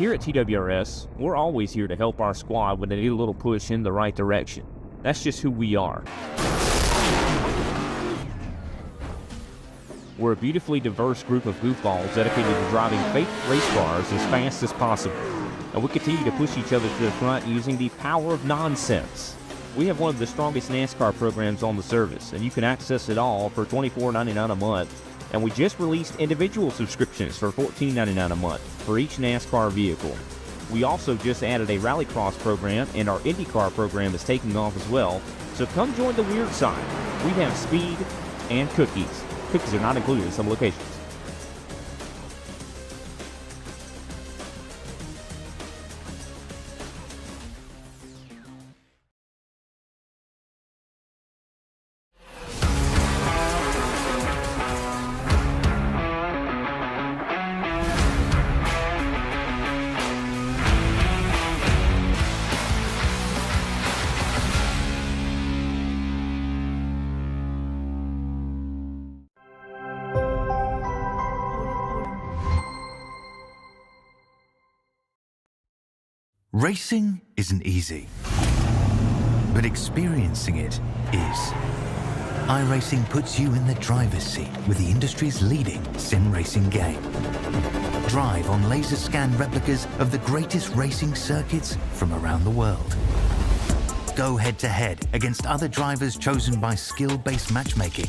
Here at TWRS, we're always here to help our squad when they need a little push in the right direction. That's just who we are. We're a beautifully diverse group of goofballs dedicated to driving fake race cars as fast as possible. And we continue to push each other to the front using the power of nonsense. We have one of the strongest NASCAR programs on the service, and you can access it all for $24.99 a month. And we just released individual subscriptions for $14.99 a month for each NASCAR vehicle. We also just added a Rallycross program, and our IndyCar program is taking off as well. So come join the weird side. We have speed and cookies. Cookies are not included in some locations. Racing isn't easy, but experiencing it is. iRacing puts you in the driver's seat with the industry's leading sim racing game. Drive on laser scan replicas of the greatest racing circuits from around the world. Go head-to-head against other drivers chosen by skill-based matchmaking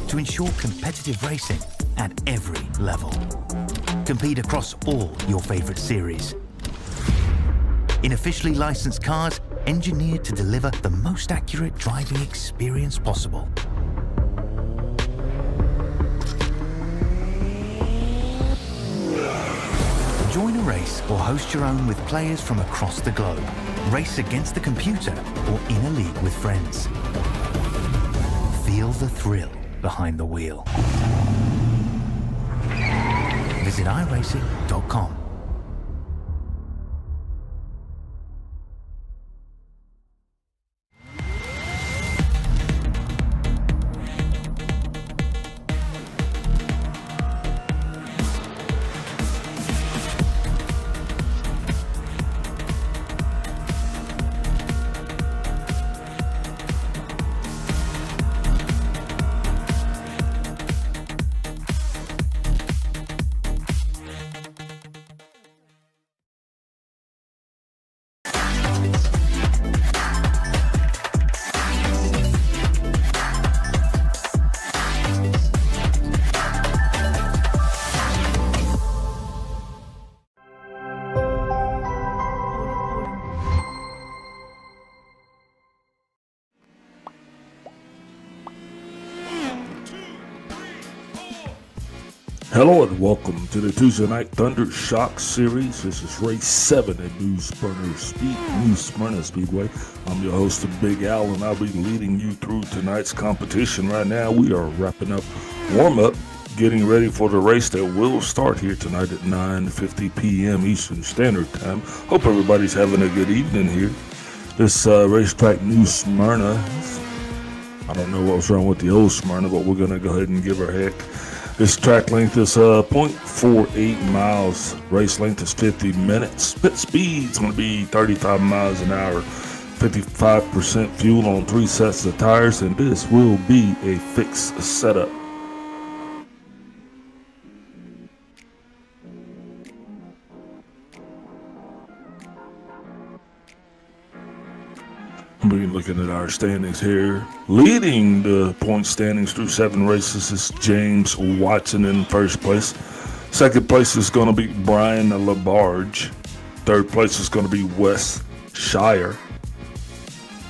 to ensure competitive racing at every level. Compete across all your favorite series in officially licensed cars engineered to deliver the most accurate driving experience possible. Join a race or host your own with players from across the globe. Race against the computer or in a league with friends. Feel the thrill behind the wheel. Visit iRacing.com. Hello and welcome to the Tuesday Night Thunder Shock Series. This is race 7 at New Smyrna Speedway. I'm your host, Big Al, and I'll be leading you through tonight's competition. Right now, we are wrapping up warm-up, getting ready for the race that will start here tonight at 9:50 p.m. Eastern Standard Time. Hope everybody's having a good evening here. This racetrack, New Smyrna. I don't know what was wrong with the old Smyrna, but we're going to go ahead and give her a heck. This track length is 0.48 miles. Race length is 50 minutes. Pit speed's going to be 35 miles an hour. 55% fuel on 3 sets of tires, and this will be a fixed setup. We're looking at our standings here. Leading the point standings through 7 races is James Watson in first place. Second place is going to be Brian LaBarge. Third place is going to be Wes Shire.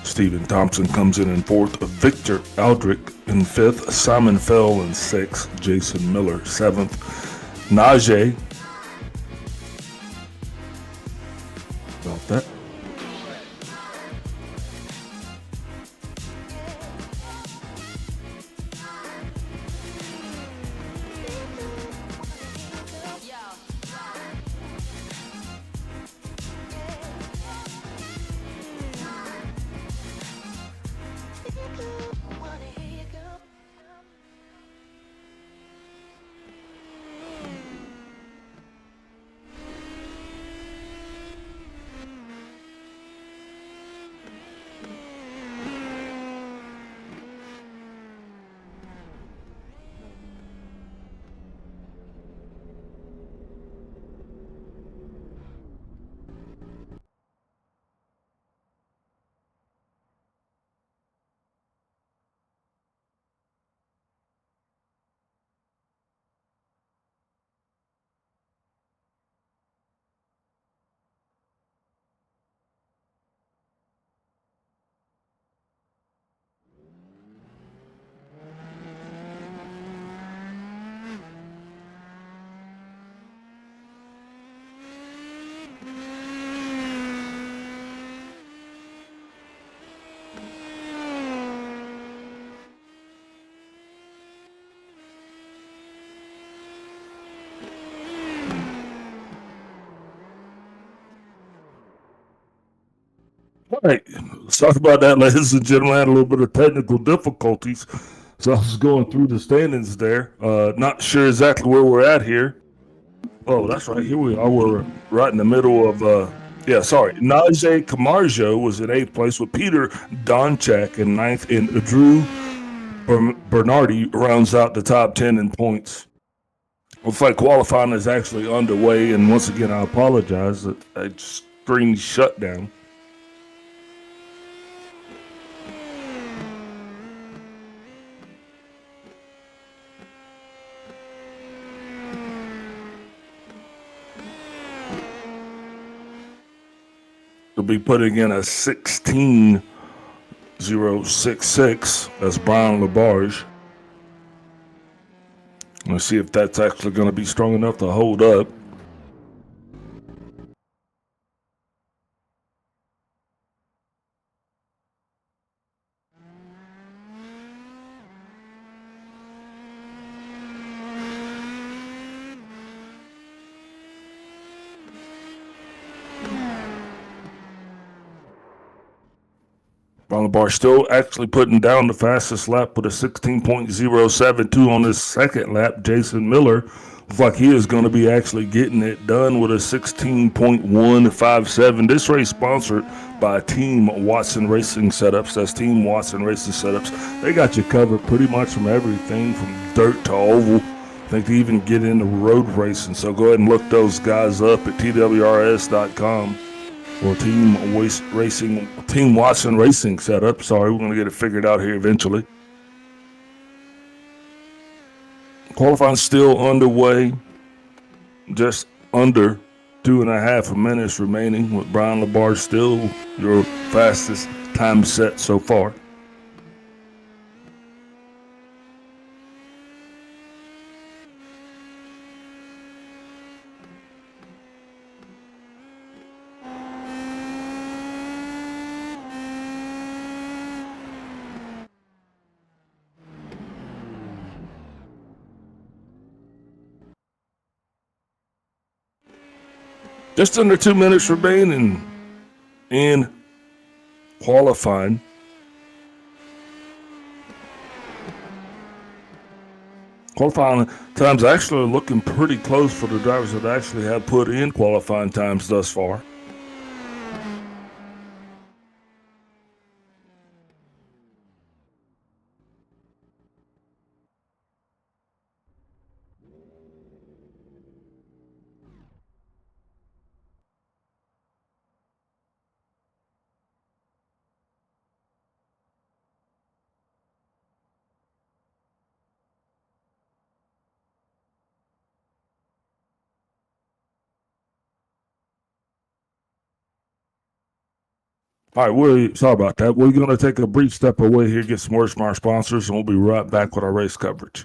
Stephen Thompson comes in fourth. Victor Aldrich in fifth. Simon Fell in sixth. Jason Miller seventh. Najee. About that. right, let's talk about that, ladies and gentlemen. I had a little bit of technical difficulties, so I was going through the standings there. Not sure exactly where we're at here. Oh, that's right. Here we are. We're right in the middle of, Najee Camargo was in 8th place with Peter Donchak in 9th, and Drew Bernardi rounds out the top 10 in points. Looks like qualifying is actually underway, and once again, I apologize. A screen shut down. We'll be putting in a 16.066. That's Brian Labarge. Let's see if that's actually going to be strong enough to hold up. Brian Labarge still actually putting down the fastest lap with a 16.072 on his second lap. Jason Miller looks like he is going to be actually getting it done with a 16.157. This race sponsored by Team Watson Racing Setups. That's Team Watson Racing Setups. They got you covered pretty much from everything from dirt to oval. I think they even get into road racing. So go ahead and look those guys up at twrs.com. Or Team Watson Racing Setup. Sorry, we're going to get it figured out here eventually. Qualifying still underway. Just under 2.5 minutes remaining with Brian Labarge still your fastest time set so far. Just under 2 minutes remaining in qualifying. Qualifying times actually looking pretty close for the drivers that actually have put in qualifying times thus far. All right, sorry about that. We're going to take a brief step away here, get some words from our sponsors, and we'll be right back with our race coverage.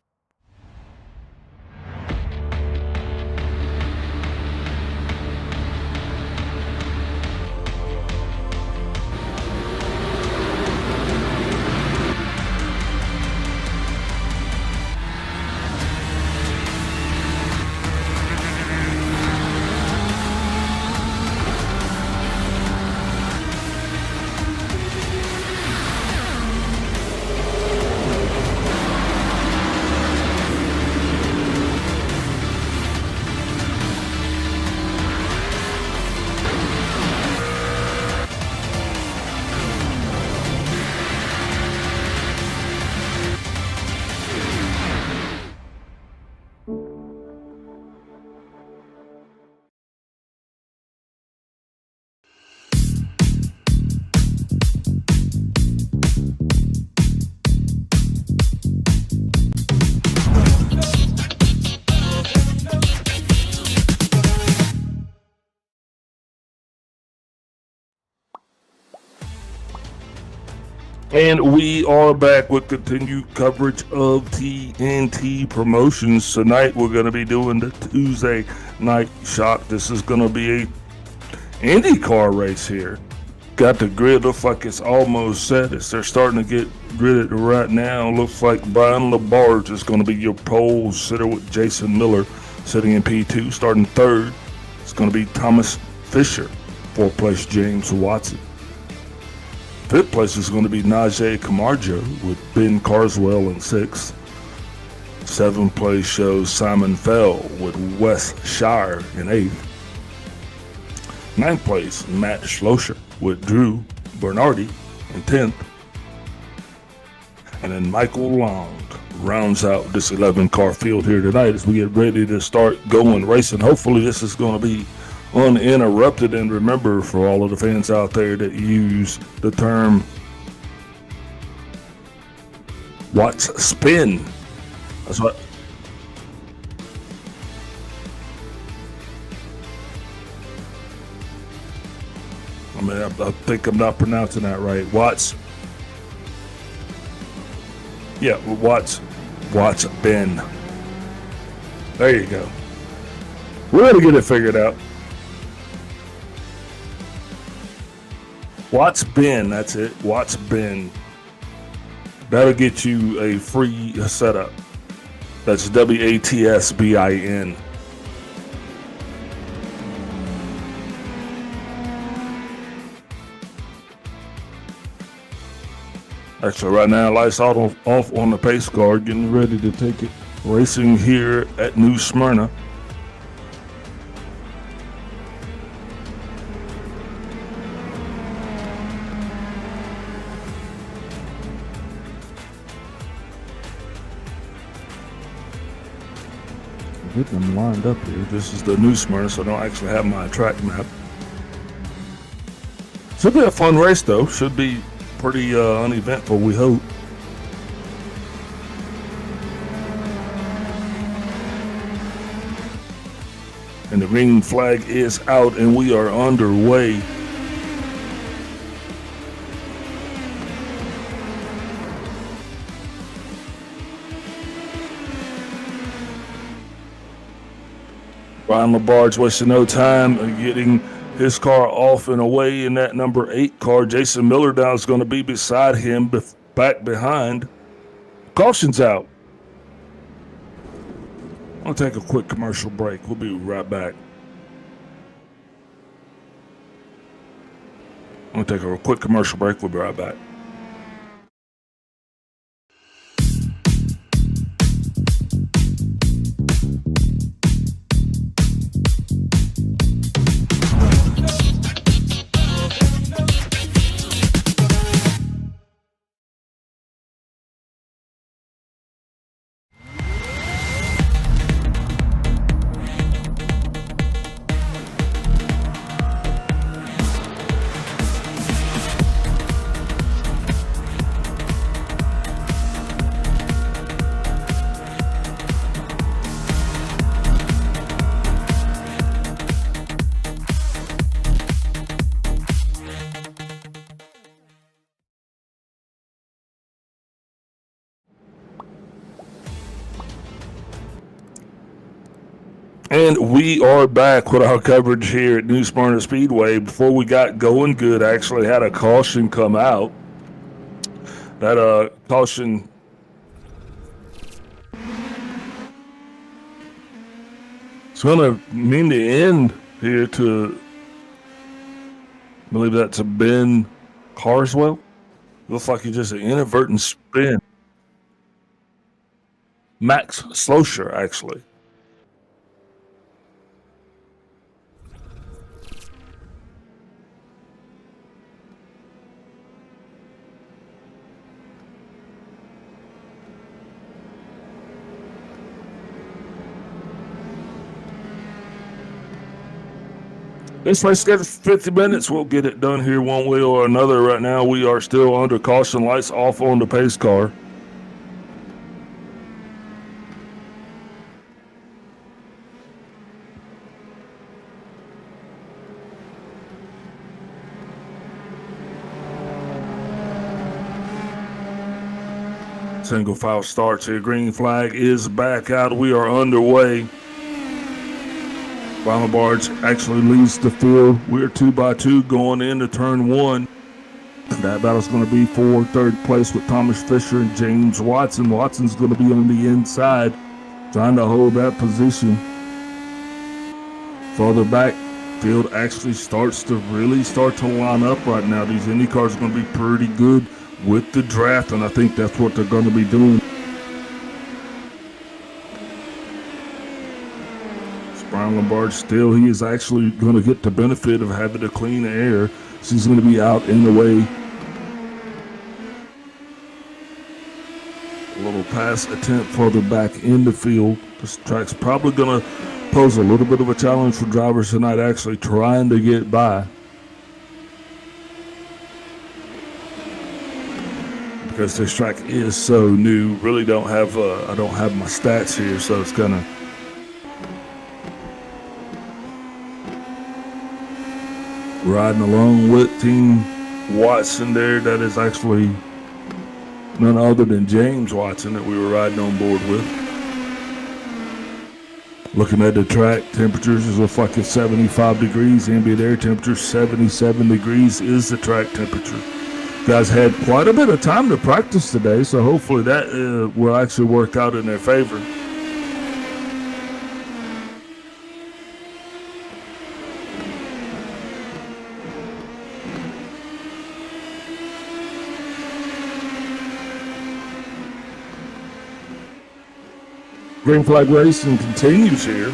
And we are back with continued coverage of TNT promotions. Tonight we're going to be doing the Tuesday Night Shock. This is going to be a IndyCar race here. Got the grid, looks like it's almost set. They're starting to get gridded right now. Looks like Brian Labarge is going to be your pole sitter with Jason Miller sitting in P2. Starting third, it's going to be Thomas Fisher. Fourth place, James Watson. Fifth place is going to be Najee Camargo with Ben Carswell in sixth. Seventh place shows Simon Fell with Wes Shire in eighth. Ninth place, Matt Schlosser with Drew Bernardi in 10th. And then Michael Long rounds out this 11-car field here tonight as we get ready to start going racing. Hopefully this is going to be uninterrupted. And remember, for all of the fans out there that use the term "Watch spin," that's what. I mean, I think I'm not pronouncing that right. Watts. Yeah, Watts Ben. There you go. We're going to get it figured out. Watts Ben, that's it. Watts Ben. That'll get you a free setup. That's WATSBIN. Actually, right now, lights off on the pace car, getting ready to take it racing here at New Smyrna. Get them lined up here. This is the New Smyrna, so I don't actually have my track map. Should be a fun race, though. Should be pretty uneventful, we hope. And the green flag is out, and we are underway. Brian Labarge wasting no time getting his car off and away in that number 8 car. Jason Miller down is going to be beside him, back behind. Caution's out. I'll take a quick commercial break. We'll be right back. I'm going to take a quick commercial break. We'll be right back. And we are back with our coverage here at New Smyrna Speedway. Before we got going good, I actually had a caution come out. That caution is going to mean the end here to, I believe that's a Ben Carswell. Looks like he just an inadvertent spin. Max Schlosser, actually. This race scheduled for 50 minutes. We'll get it done here one way or another. Right now, we are still under caution. Lights off on the pace car. Single file starts here. Green flag is back out. We are underway. Brian Labarge actually leads the field. We're 2x2 going into turn 1. That battle's going to be for third place with Thomas Fisher and James Watson. Watson's going to be on the inside, trying to hold that position. Further back field actually starts to line up right now. These Indy cars are going to be pretty good with the draft, and I think that's what they're going to be doing. Brian Lombard still, he is actually going to get the benefit of having the clean air, so he's going to be out in the way. A little pass attempt further back in the field. This track's probably going to pose a little bit of a challenge for drivers tonight, actually trying to get by. Because this track is so new, really don't have, I don't have my stats here, so it's kind of riding along with Team Watson there. That is actually none other than James Watson that we were riding on board with. Looking at the track temperatures, it looks like it's 75 degrees. Ambient air temperature 77 degrees is the track temperature. Guys had quite a bit of time to practice today, so hopefully that will actually work out in their favor. Green flag racing continues here.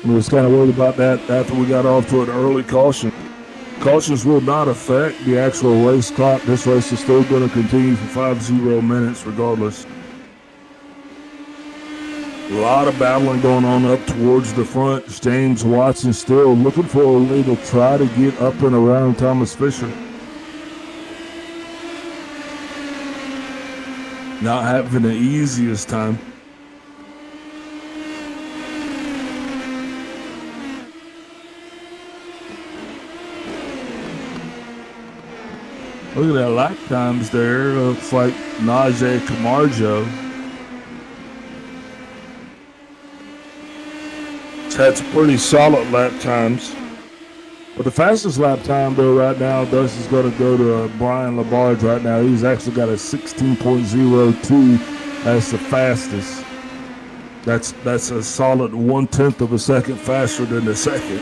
I was kind of worried about that after we got off to an early caution. Cautions will not affect the actual race clock. This race is still going to continue for 50 minutes regardless. A lot of battling going on up towards the front. James Watson still looking for a lead to try to get up and around Thomas Fisher. Not having the easiest time. Look at that lap times there. Looks like Najee Camargo has had some pretty solid lap times. But the fastest lap time, though, right now, Dust is going to go to Brian Labarge right now. He's actually got a 16.02 as the fastest. That's a solid 1/10 of a second faster than the second.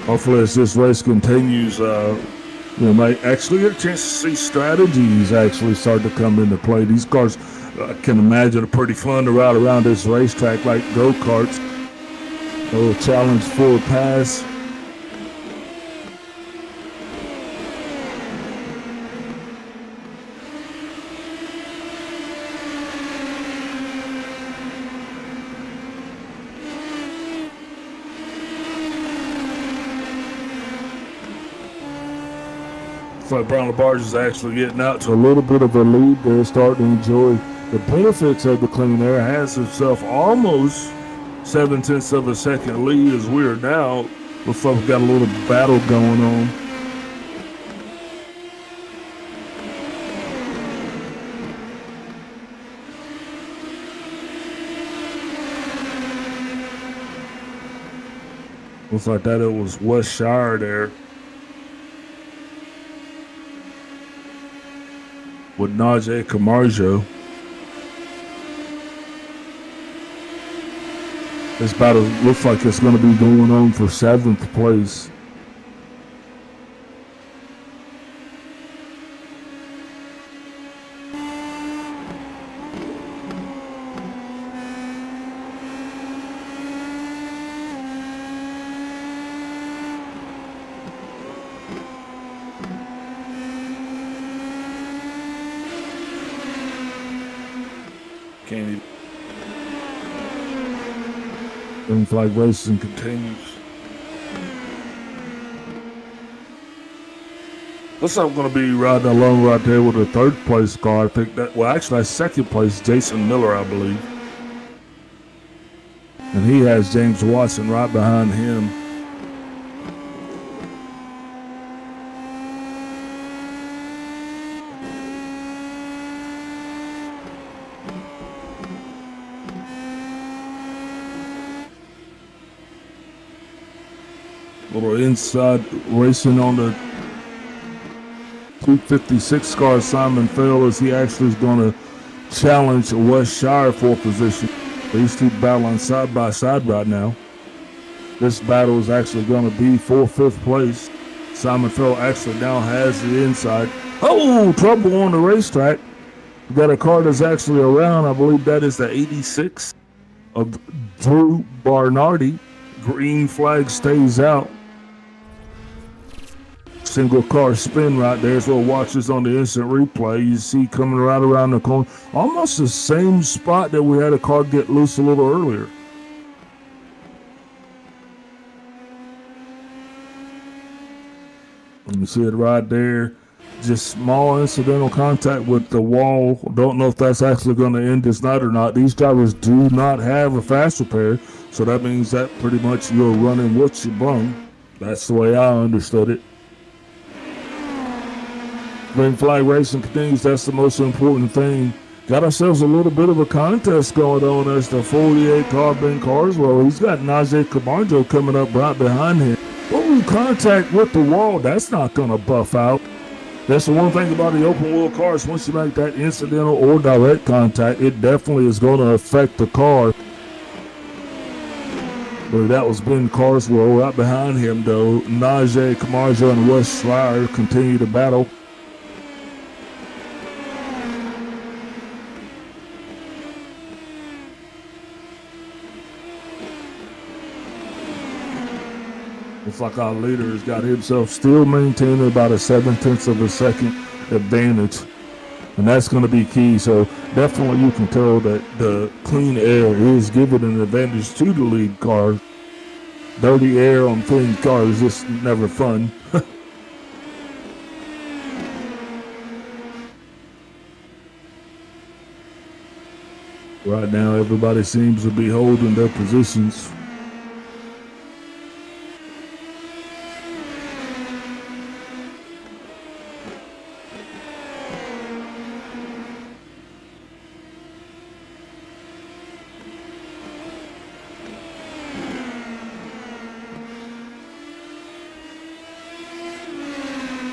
Hopefully, as this race continues, you might actually get a chance to see strategies actually start to come into play. These cars, I can imagine, are pretty fun to ride around this racetrack like go-karts. A little challenge forward pass. Looks like Brown LaBarge is actually getting out to a little bit of a lead there, starting to enjoy the benefits of the clean air. Has himself almost 7/10 of a second lead as we are now. Looks like we've got a little battle going on. Looks like that it was West Shire there with Najee Camargo. This battle looks like it's going to be going on for 7th place. Candy. Green flag racing continues. Looks like I'm going to be riding along right there with a 3rd place car. I think that, well, actually, that's 2nd place, Jason Miller, I believe. And he has James Watson right behind him. Little inside racing on the 256 car. Simon Fell as he actually is going to challenge West Shire for position. These two battling side by side right now. This battle is actually going to be for 5th place. Simon Fell actually now has the inside. Oh, trouble on the racetrack. We got a car that's actually around. I believe that is the 86 of Drew Barnardi. Green flag stays out. Single car spin right there is what watches on the instant replay. You see coming right around the corner. Almost the same spot that we had a car get loose a little earlier. You see it right there. Just small incidental contact with the wall. Don't know if that's actually going to end this night or not. These drivers do not have a fast repair, so that means that pretty much you're running what you brung. That's the way I understood it. Green flag racing continues. That's the most important thing. Got ourselves a little bit of a contest going on as the 48 car Ben Carswell. He's got Najee Camargo coming up right behind him. Oh, contact with the wall. That's not going to buff out. That's the one thing about the open wheel cars. Once you make that incidental or direct contact, it definitely is going to affect the car. But that was Ben Carswell. Right behind him, though, Najee Camargo and Wes Schreier continue to battle. Looks like our leader has got himself still maintaining about a 7/10 of a second advantage. And that's going to be key. So definitely you can tell that the clean air is giving an advantage to the lead car. Dirty air on clean cars is just never fun. Right now everybody seems to be holding their positions.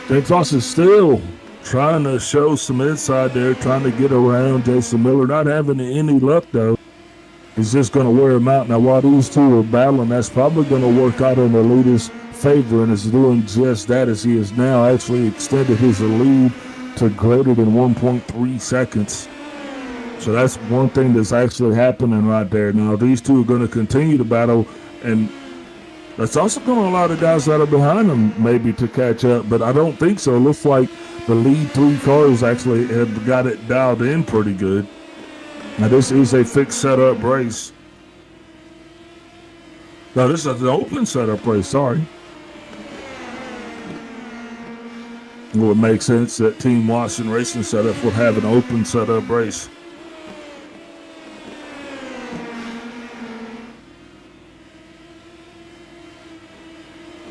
James Ross is still trying to show some inside there, trying to get around Jason Miller. Not having any luck, though. He's just going to wear him out. Now, while these two are battling, that's probably going to work out in the leader's favor, and is doing just that as he has now actually extended his lead to greater than 1.3 seconds. So that's one thing that's actually happening right there. Now, these two are going to continue to battle, and that's also going to allow the guys that are behind them maybe to catch up, but I don't think so. It looks like the lead 3 cars actually have got it dialed in pretty good. Now, this is a fixed setup race. No, this is an open setup race, sorry. It would make sense that Team Watson Racing setup would have an open setup race.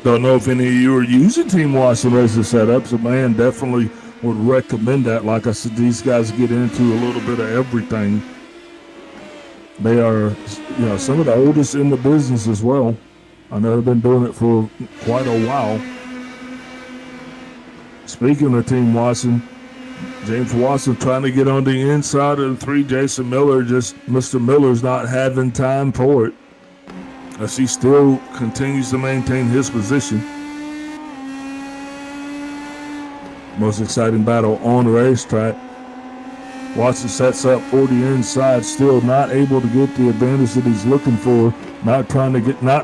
Don't know if any of you are using Team Watson Racing setups, but man, definitely would recommend that. Like I said, these guys get into a little bit of everything. They are, some of the oldest in the business as well. I know they've been doing it for quite a while. Speaking of Team Watson, James Watson trying to get on the inside of the 3. Jason Miller, just Mr. Miller's not having time for it, as he still continues to maintain his position. Most exciting battle on the racetrack. Watson sets up for the inside, still not able to get the advantage that he's looking for. Not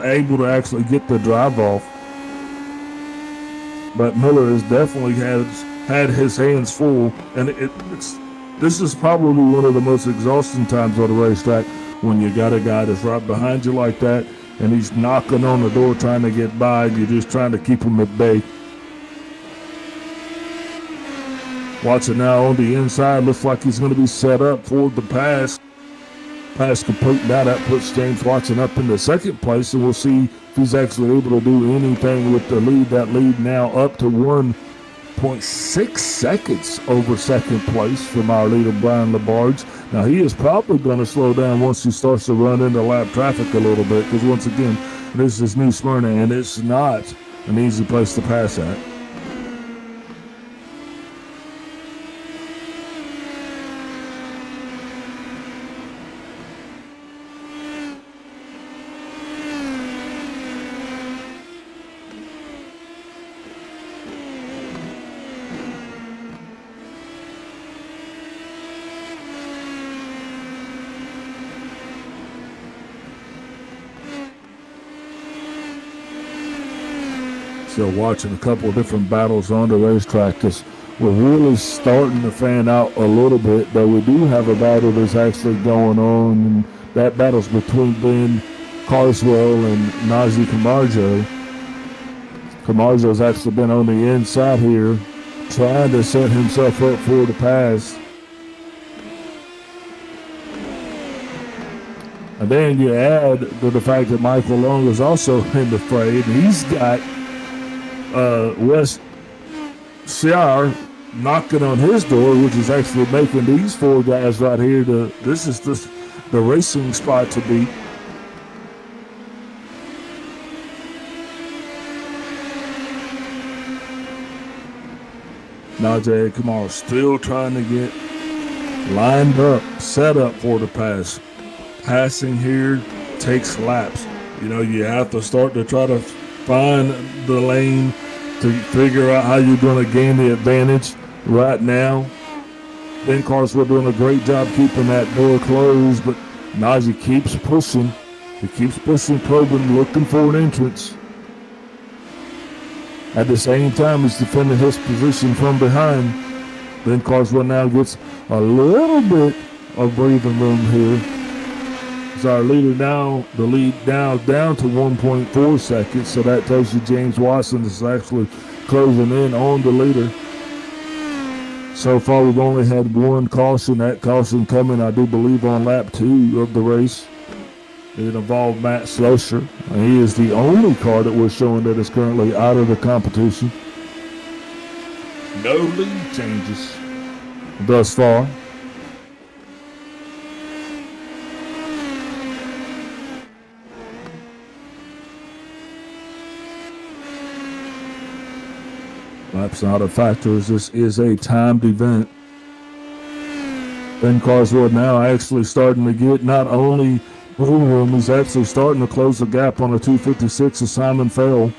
able to actually get the drive off. But Miller has definitely had his hands full, and this is probably one of the most exhausting times on the racetrack, when you got a guy that's right behind you like that, and he's knocking on the door trying to get by, and you're just trying to keep him at bay. Watson now on the inside, looks like he's going to be set up for the pass. Pass complete. Now that puts James Watson up in the second place, and we'll see if he's actually able to do anything with the lead. That lead now up to 1.6 seconds over second place from our leader, Brian Labarge. Now, he is probably going to slow down once he starts to run into lap traffic a little bit, because once again, this is New Smyrna, and it's not an easy place to pass at. Still watching a couple of different battles on the racetrack because we're really starting to fan out a little bit, though we do have a battle that's actually going on, and that battle's between Ben Carswell and Najee Camargo. Camargo's actually been on the inside here, trying to set himself up for the pass. And then you add to the fact that Michael Long is also in the fray, and he's got Wes Ciar knocking on his door, which is actually making these four guys right here this is the racing spot to beat. Najee Kamara still trying to get lined up, set up for the pass. Passing here takes laps. You know, you have to start to try to find the lane to figure out how you're going to gain the advantage. Right now, Ben Carswell doing a great job keeping that door closed, but Najee keeps pushing. He keeps pushing, probing, looking for an entrance. At the same time, he's defending his position from behind. Ben Carswell now gets a little bit of breathing room here. As our leader now, the lead now down to 1.4 seconds, so that tells you James Watson is actually closing in on the leader. So far, we've only had one caution. That caution coming, I do believe, on lap 2 of the race. It involved Matt Slosher. And he is the only car that we're showing that is currently out of the competition. No lead changes thus far. Laps not a factor as this is a timed event. Ben Carswell now actually starting to get not only room, he's actually starting to close the gap on a 256 of Simon Fell.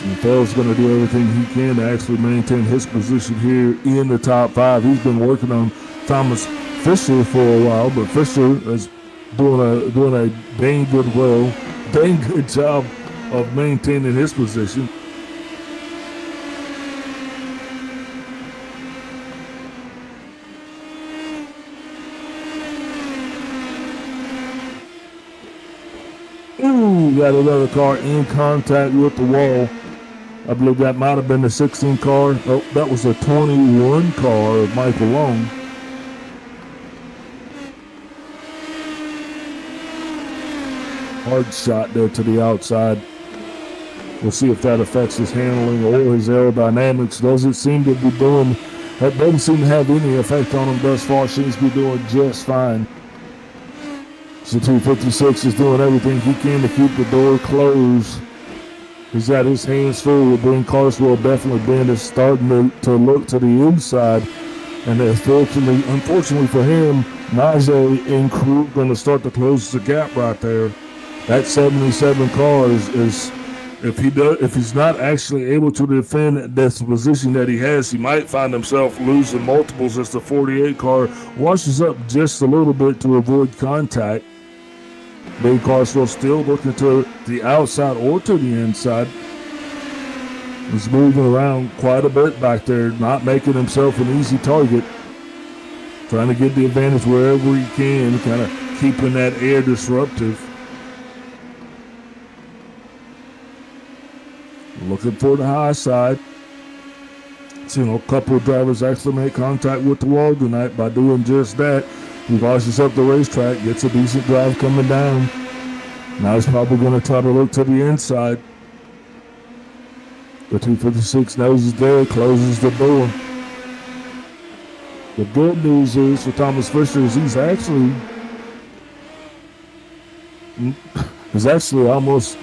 And Fell's going to do everything he can to actually maintain his position here in the top 5. He's been working on Thomas Fisher for a while, but Fisher is doing a dang good job of maintaining his position. Ooh, got another car in contact with the wall. I believe that might have been the 16 car. Oh, that was a 21 car of Michael Long. Hard shot there to the outside. We'll see if that affects his handling or his aerodynamics. Doesn't seem to be doing, that doesn't seem to have any effect on him thus far. Seems to be doing just fine. So 256 is doing everything he can to keep the door closed. He's got his hands full with Ben Carswell definitely being starting to look to the inside. And unfortunately for him, Najee and crew going to start to close the gap right there. That 77 car is if he's not actually able to defend this position that he has, he might find himself losing multiples as the 48 car washes up just a little bit to avoid contact. Ben Carswell still looking to the outside or to the inside. He's moving around quite a bit back there, not making himself an easy target. Trying to get the advantage wherever he can, kind of keeping that air disruptive. Looking for the high side. Seen a couple of drivers actually make contact with the wall tonight. By doing just that, he washes up the racetrack, gets a decent drive coming down. Now he's probably going to try to look to the inside. The 256 knows he's there, closes the door. The good news is for Thomas Fisher is he's actually almost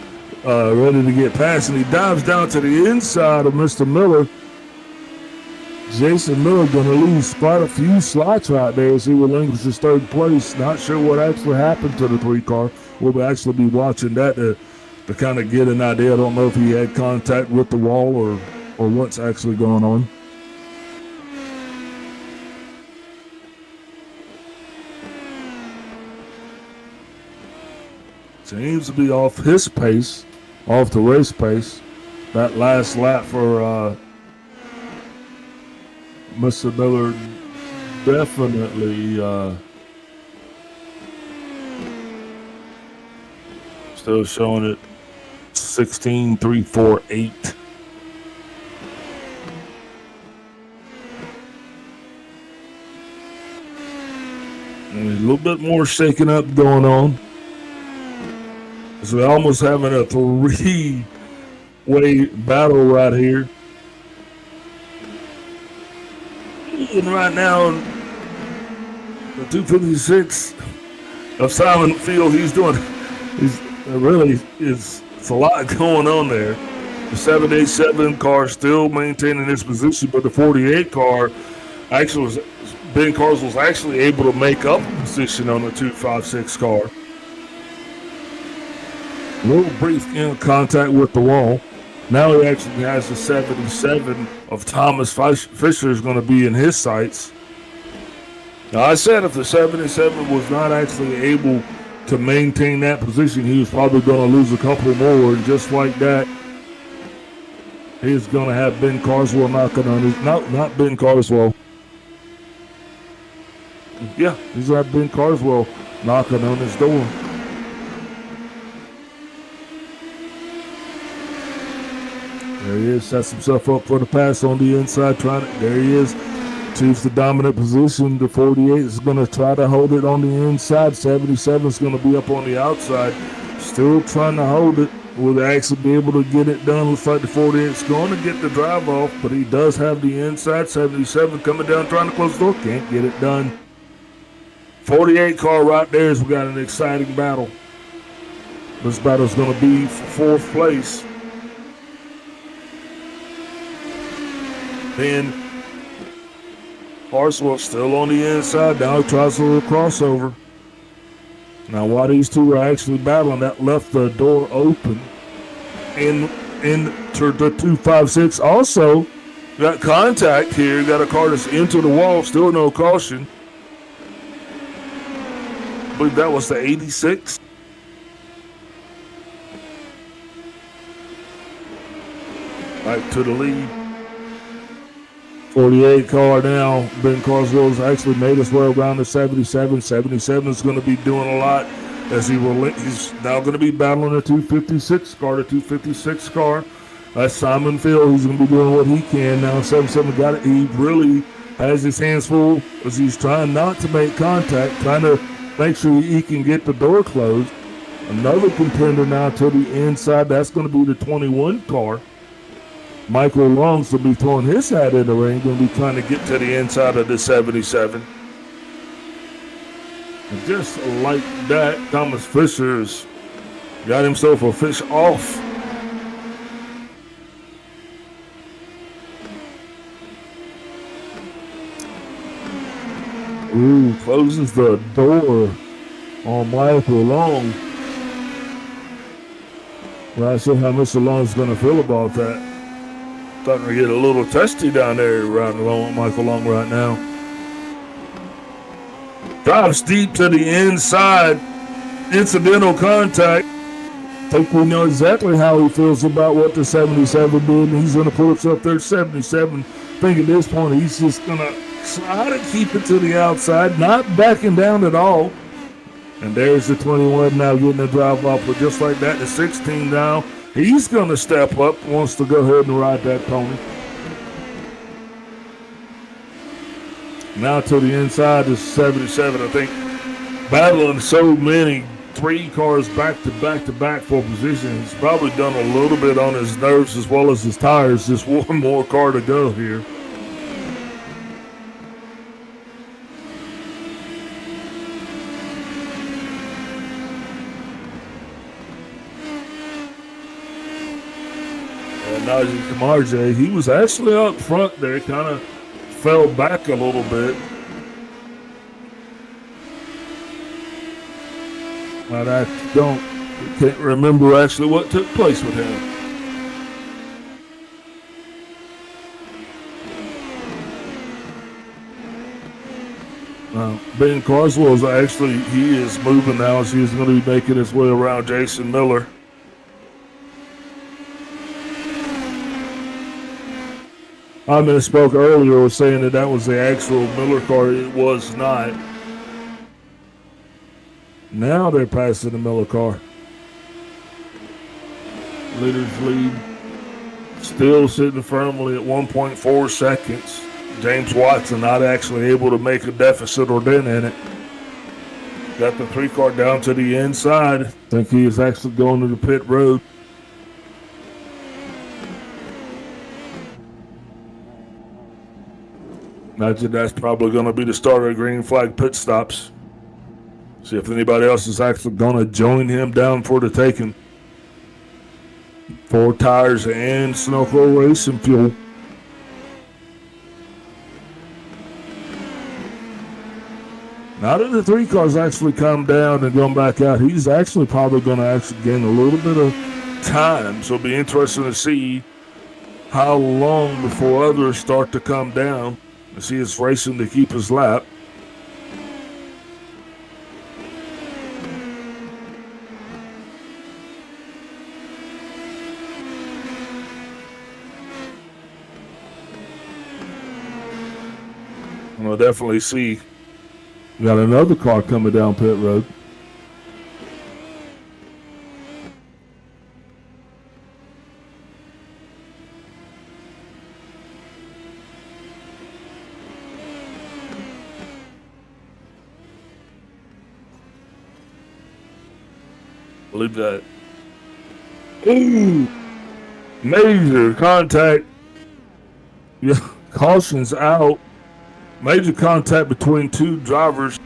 ready to get past, and he dives down to the inside of Mr. Miller. Jason Miller going to lose quite a few slots right there as he relinquishes third place. Not sure what actually happened to the 3 car. We'll actually be watching that to kind of get an idea. I don't know if he had contact with the wall or what's actually going on. Seems to be off his pace, off the race pace. That last lap for Mr. Miller definitely still showing it 16.348. And a little bit more shaking up going on. So we're almost having a three-way battle right here. And right now, the 256 of Simon Field, it's a lot going on there. The 787 car still maintaining his position, but the 48 car Ben Cars was actually able to make up a position on the 256 car. A little brief contact with the wall. Now he actually has the 77 of Thomas Fisher is going to be in his sights. Now I said if the 77 was not actually able to maintain that position, he was probably going to lose a couple more. And just like that, he's going to have Ben Carswell knocking on his, not Ben Carswell. Yeah, he's going to have Ben Carswell knocking on his door. There he is, sets himself up for the pass on the inside. There he is, chooses the dominant position. The 48 is going to try to hold it on the inside. 77 is going to be up on the outside, still trying to hold it. Will actually be able to get it done. Looks like the 48 is going to get the drive off, but he does have the inside. 77 coming down trying to close the door, can't get it done. 48 car right there as we got an exciting battle. This battle is going to be for 4th place. Then Carswell still on the inside. Now he tries a little crossover. Now while these two are actually battling, that left the door open. And entered the 256. Also got contact here. Got a car that's into the wall. Still no caution. I believe that was the 86. Right to the lead. 48 car now. Ben Carswell's actually made his way around the 77. 77 is going to be doing a lot as he's now going to be battling the 256 car. The 256 car. That's Simon Field. He's going to be doing what he can now. 77 got it. He really has his hands full as he's trying not to make contact, trying to make sure he can get the door closed. Another contender now to the inside. That's going to be the 21 car. Michael Long's will be throwing his hat in the ring, going to be trying to get to the inside of the 77. And just like that, Thomas Fisher's got himself a fish off. Ooh, closes the door on Michael Long. Not sure how Mr. Long's going to feel about that. Starting to get a little testy down there around Michael Long right now. Drives deep to the inside. Incidental contact. I think we know exactly how he feels about what the 77 did. He's going to put himself there. 77. I think at this point he's just going to try to keep it to the outside, not backing down at all. And there's the 21 now getting a drive off. But just like that, the 16 now. He's going to step up, wants to go ahead and ride that pony. Now to the inside is 77. I think battling so many 3 cars back to back to back for position. He's probably done a little bit on his nerves as well as his tires. Just one more car to go here. Najee Kamarje, he was actually up front there, kind of fell back a little bit. But I can't remember actually what took place with him. Ben Carswell is actually, he is moving now as he's going to be making his way around Jason Miller. I misspoke earlier was saying that was the actual Miller car. It was not. Now they're passing the Miller car. Leaders lead still sitting firmly at 1.4 seconds. James Watson not actually able to make a deficit or dent in it. Got the 3 car down to the inside. I think he is actually going to the pit road. Imagine that's probably going to be the start of green flag pit stops. See if anybody else is actually going to join him down for the taking. 4 tires and Snowco racing fuel. Now that the 3 cars actually come down and gone back out, he's actually probably going to actually gain a little bit of time. So it'll be interesting to see how long before others start to come down. As he is racing to keep his lap. And we'll definitely see. We got another car coming down pit road. Believe that. Ooh, major contact. Yeah, caution's out. Major contact between 2 drivers.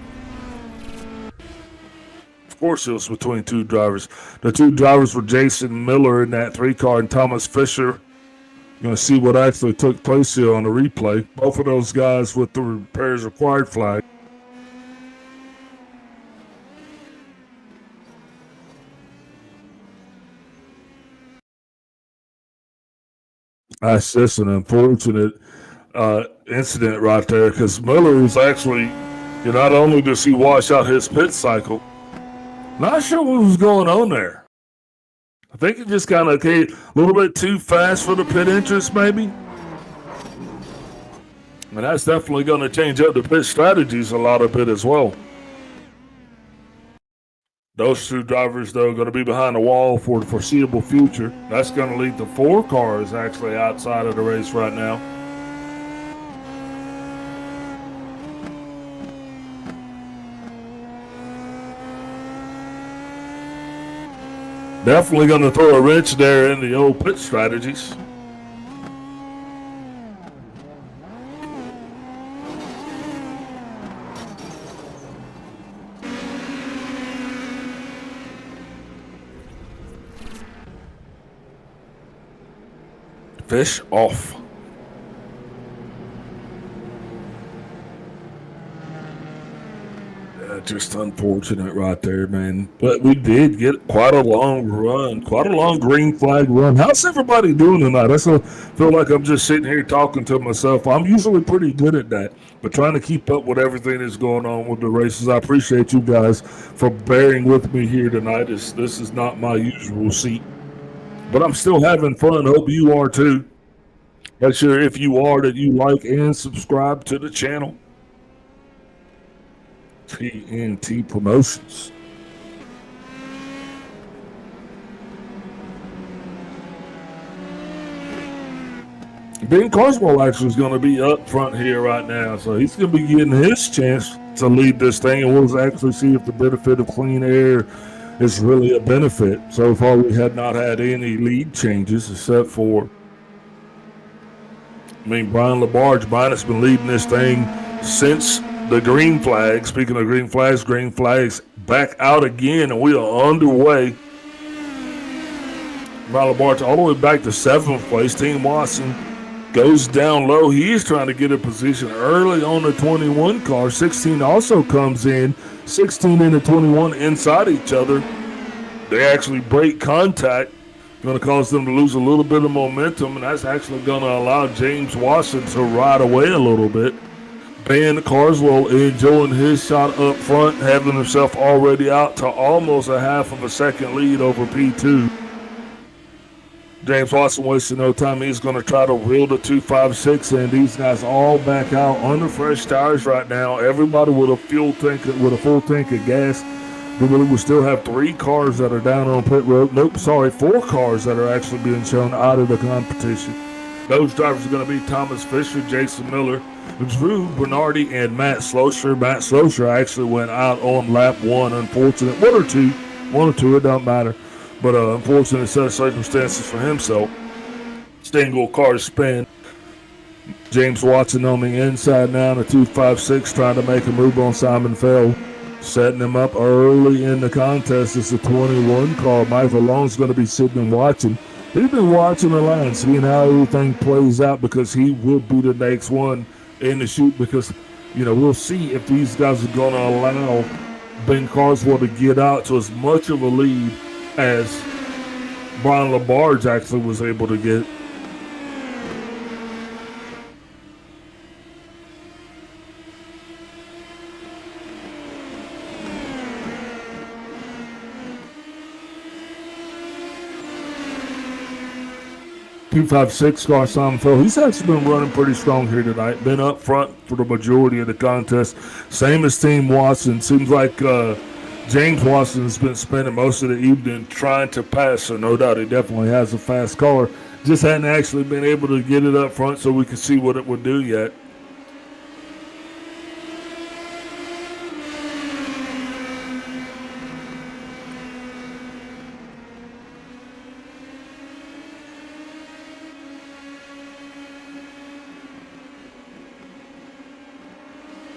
Of course, it was between 2 drivers. The 2 drivers were Jason Miller in that 3 car and Thomas Fisher. You're going to see what actually took place here on the replay. Both of those guys with the repairs required flag. That's just an unfortunate incident right there because Miller was actually, not only does he wash out his pit cycle, not sure what was going on there. I think it just kind of came a little bit too fast for the pit entrance maybe. And that's definitely going to change up the pit strategies a lot of bit as well. Those 2 drivers, though, are going to be behind the wall for the foreseeable future. That's going to lead to 4 cars actually outside of the race right now. Definitely going to throw a wrench there in the old pit strategies. Fish off. Just unfortunate right there, man. But we did get quite a long run, quite a long green flag run. How's everybody doing tonight? I feel like I'm just sitting here talking to myself. I'm usually pretty good at that, but trying to keep up with everything that's going on with the races. I appreciate you guys for bearing with me here tonight. This is not my usual seat, but I'm still having fun. Hope you are too. Make sure if you are that you like and subscribe to the channel. TNT Promotions. Ben Carswell actually is going to be up front here right now, so he's going to be getting his chance to lead this thing, and we'll actually see if the benefit of clean air is really a benefit. So far, we had not had any lead changes except for, Brian LaBarge. Brian has been leading this thing since the green flag. Speaking of green flags back out again, and we are underway. Brian LaBarge all the way back to 7th place. Team Watson goes down low. He is trying to get a position early on the 21 car. 16 also comes in. 16 and the 21 inside each other. They actually break contact. Going to cause them to lose a little bit of momentum, and that's actually going to allow James Watson to ride away a little bit. Ben Carswell enjoying his shot up front, having himself already out to almost a half of a second lead over P2. James Watson wasting no time. He's going to try to reel the 256 in. These guys all back out under fresh tires right now. Everybody with a full tank of gas. We still have 3 cars that are down on pit road. Nope, sorry, 4 cars that are actually being shown out of the competition. Those drivers are going to be Thomas Fisher, Jason Miller, Drew Bernardi, and Matt Slosher. Matt Slosher actually went out on lap 1. Unfortunate. One or two, it don't matter. But unfortunate set of circumstances for himself. Single car spin. James Watson on the inside now, the 256 trying to make a move on Simon Fell. Setting him up early in the contest. It's a 21 car. Michael Long's going to be sitting and watching. He's been watching the line, seeing how everything plays out, because he will be the next one in the shoot, because, we'll see if these guys are going to allow Ben Carswell to get out to as much of a lead as Brian LaBarge actually was able to get. .256 car Simon Fell. He's actually been running pretty strong here tonight. Been up front for the majority of the contest. Same as Team Watson. Seems like James Watson has been spending most of the evening trying to pass, so no doubt he definitely has a fast car. Just hadn't actually been able to get it up front so we can see what it would do yet.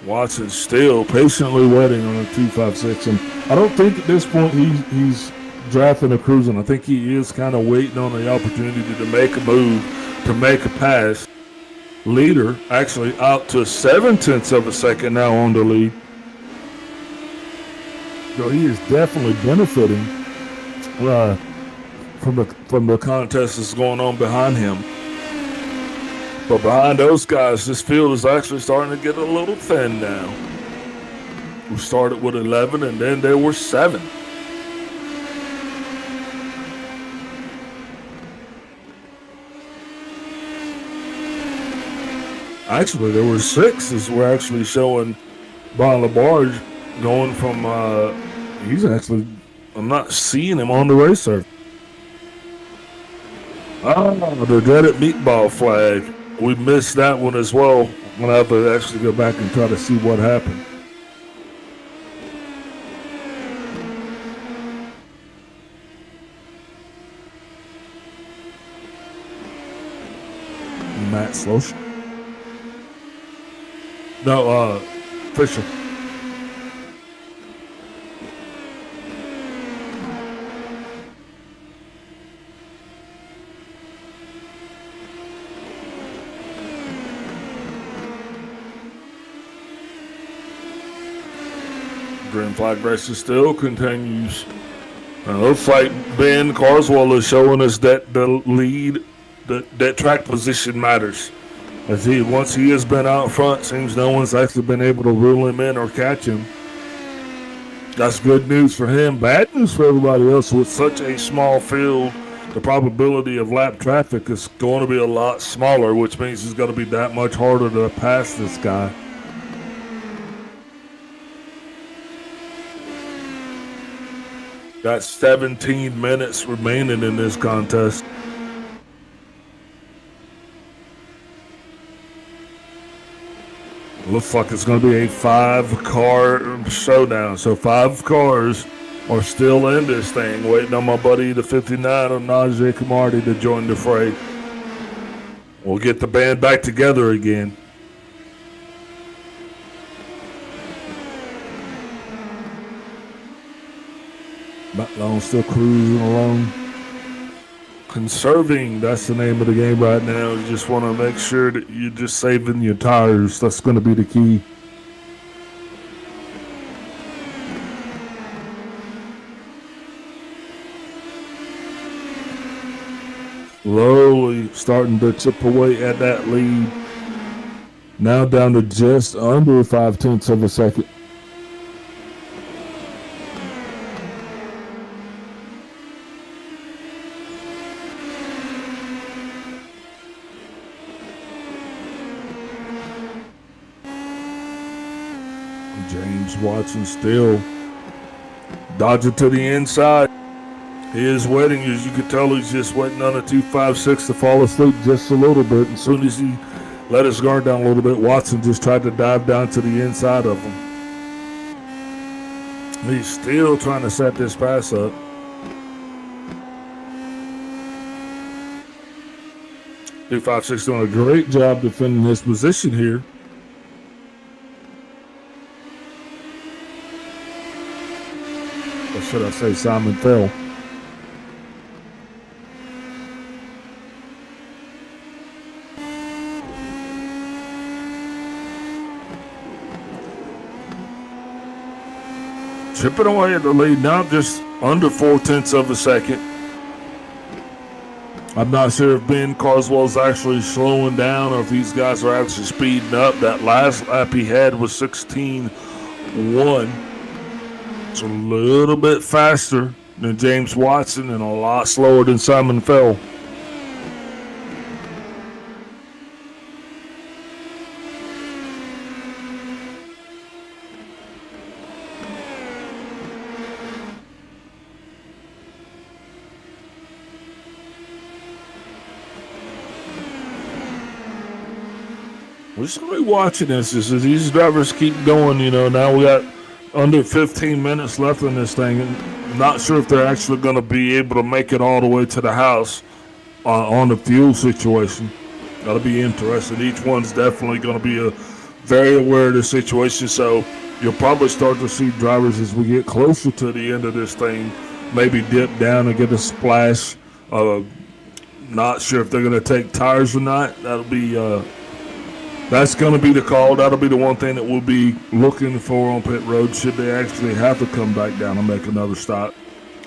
Watson still patiently waiting on a 256, and I don't think at this point he's drafting or cruising. I think he is kind of waiting on the opportunity to make a move, to make a pass. Leader actually out to 0.7 of a second now on the lead. So he is definitely benefiting from the contest that's going on behind him. But behind those guys, this field is actually starting to get a little thin now. We started with 11, and then there were 7. Actually, there were 6 as we're actually showing Brian LaBarge going from, I'm not seeing him on the race surface. The dreaded meatball flag. We missed that one as well. I'm going to have to actually go back and try to see what happened. Matt Slosh. No, Fisher. Green flag race still continues. Looks like Ben Carswell is showing us that the lead, that track position matters. As once he has been out front, seems no one's actually been able to rule him in or catch him. That's good news for him. Bad news for everybody else. With such a small field, the probability of lap traffic is going to be a lot smaller, which means it's going to be that much harder to pass this guy. – 17 minutes remaining in this contest. Looks like it's going to be a 5-car show-down. So 5 cars are still in this thing, waiting on my buddy, the 59 on Najee Camardi, to join the fray. We'll get the band back together again. That's 17 minutes remaining in this contest. Looks like it's going to be a 5-car showdown. So 5 cars are still in this thing, waiting on my buddy, the 59 on Najee Camardi, to join the fray. We'll get the band back together again. Matt Long still cruising along. Conserving, that's the name of the game right now. You just want to make sure that you're just saving your tires. That's going to be the key. Slowly starting to chip away at that lead. Now down to just under 0.5 of a second. James Watson still dodging to the inside. He is waiting, as you can tell, he's just waiting on a 2.56 to fall asleep just a little bit. As soon as he let his guard down a little bit, Watson just tried to dive down to the inside of him. He's still trying to set this pass up. .256 doing a great job defending his position here. Or should I say Simon Fell? Chipping away at the lead now, just under 0.4 of a second. I'm not sure if Ben Carswell's actually slowing down or if these guys are actually speeding up. That last lap he had was 16.1. It's a little bit faster than James Watson and a lot slower than Simon Fell. We're just going to be watching this as these drivers keep going. You know, now we got under 15 minutes left in this thing. And I'm not sure if they're actually going to be able to make it all the way to the house on the fuel situation. That'll be interesting. Each one's definitely going to be very aware of the situation. So you'll probably start to see drivers as we get closer to the end of this thing maybe dip down and get a splash. Not sure if they're going to take tires or not. That's going to be the call. That'll be the one thing that we'll be looking for on pit road should they actually have to come back down and make another stop.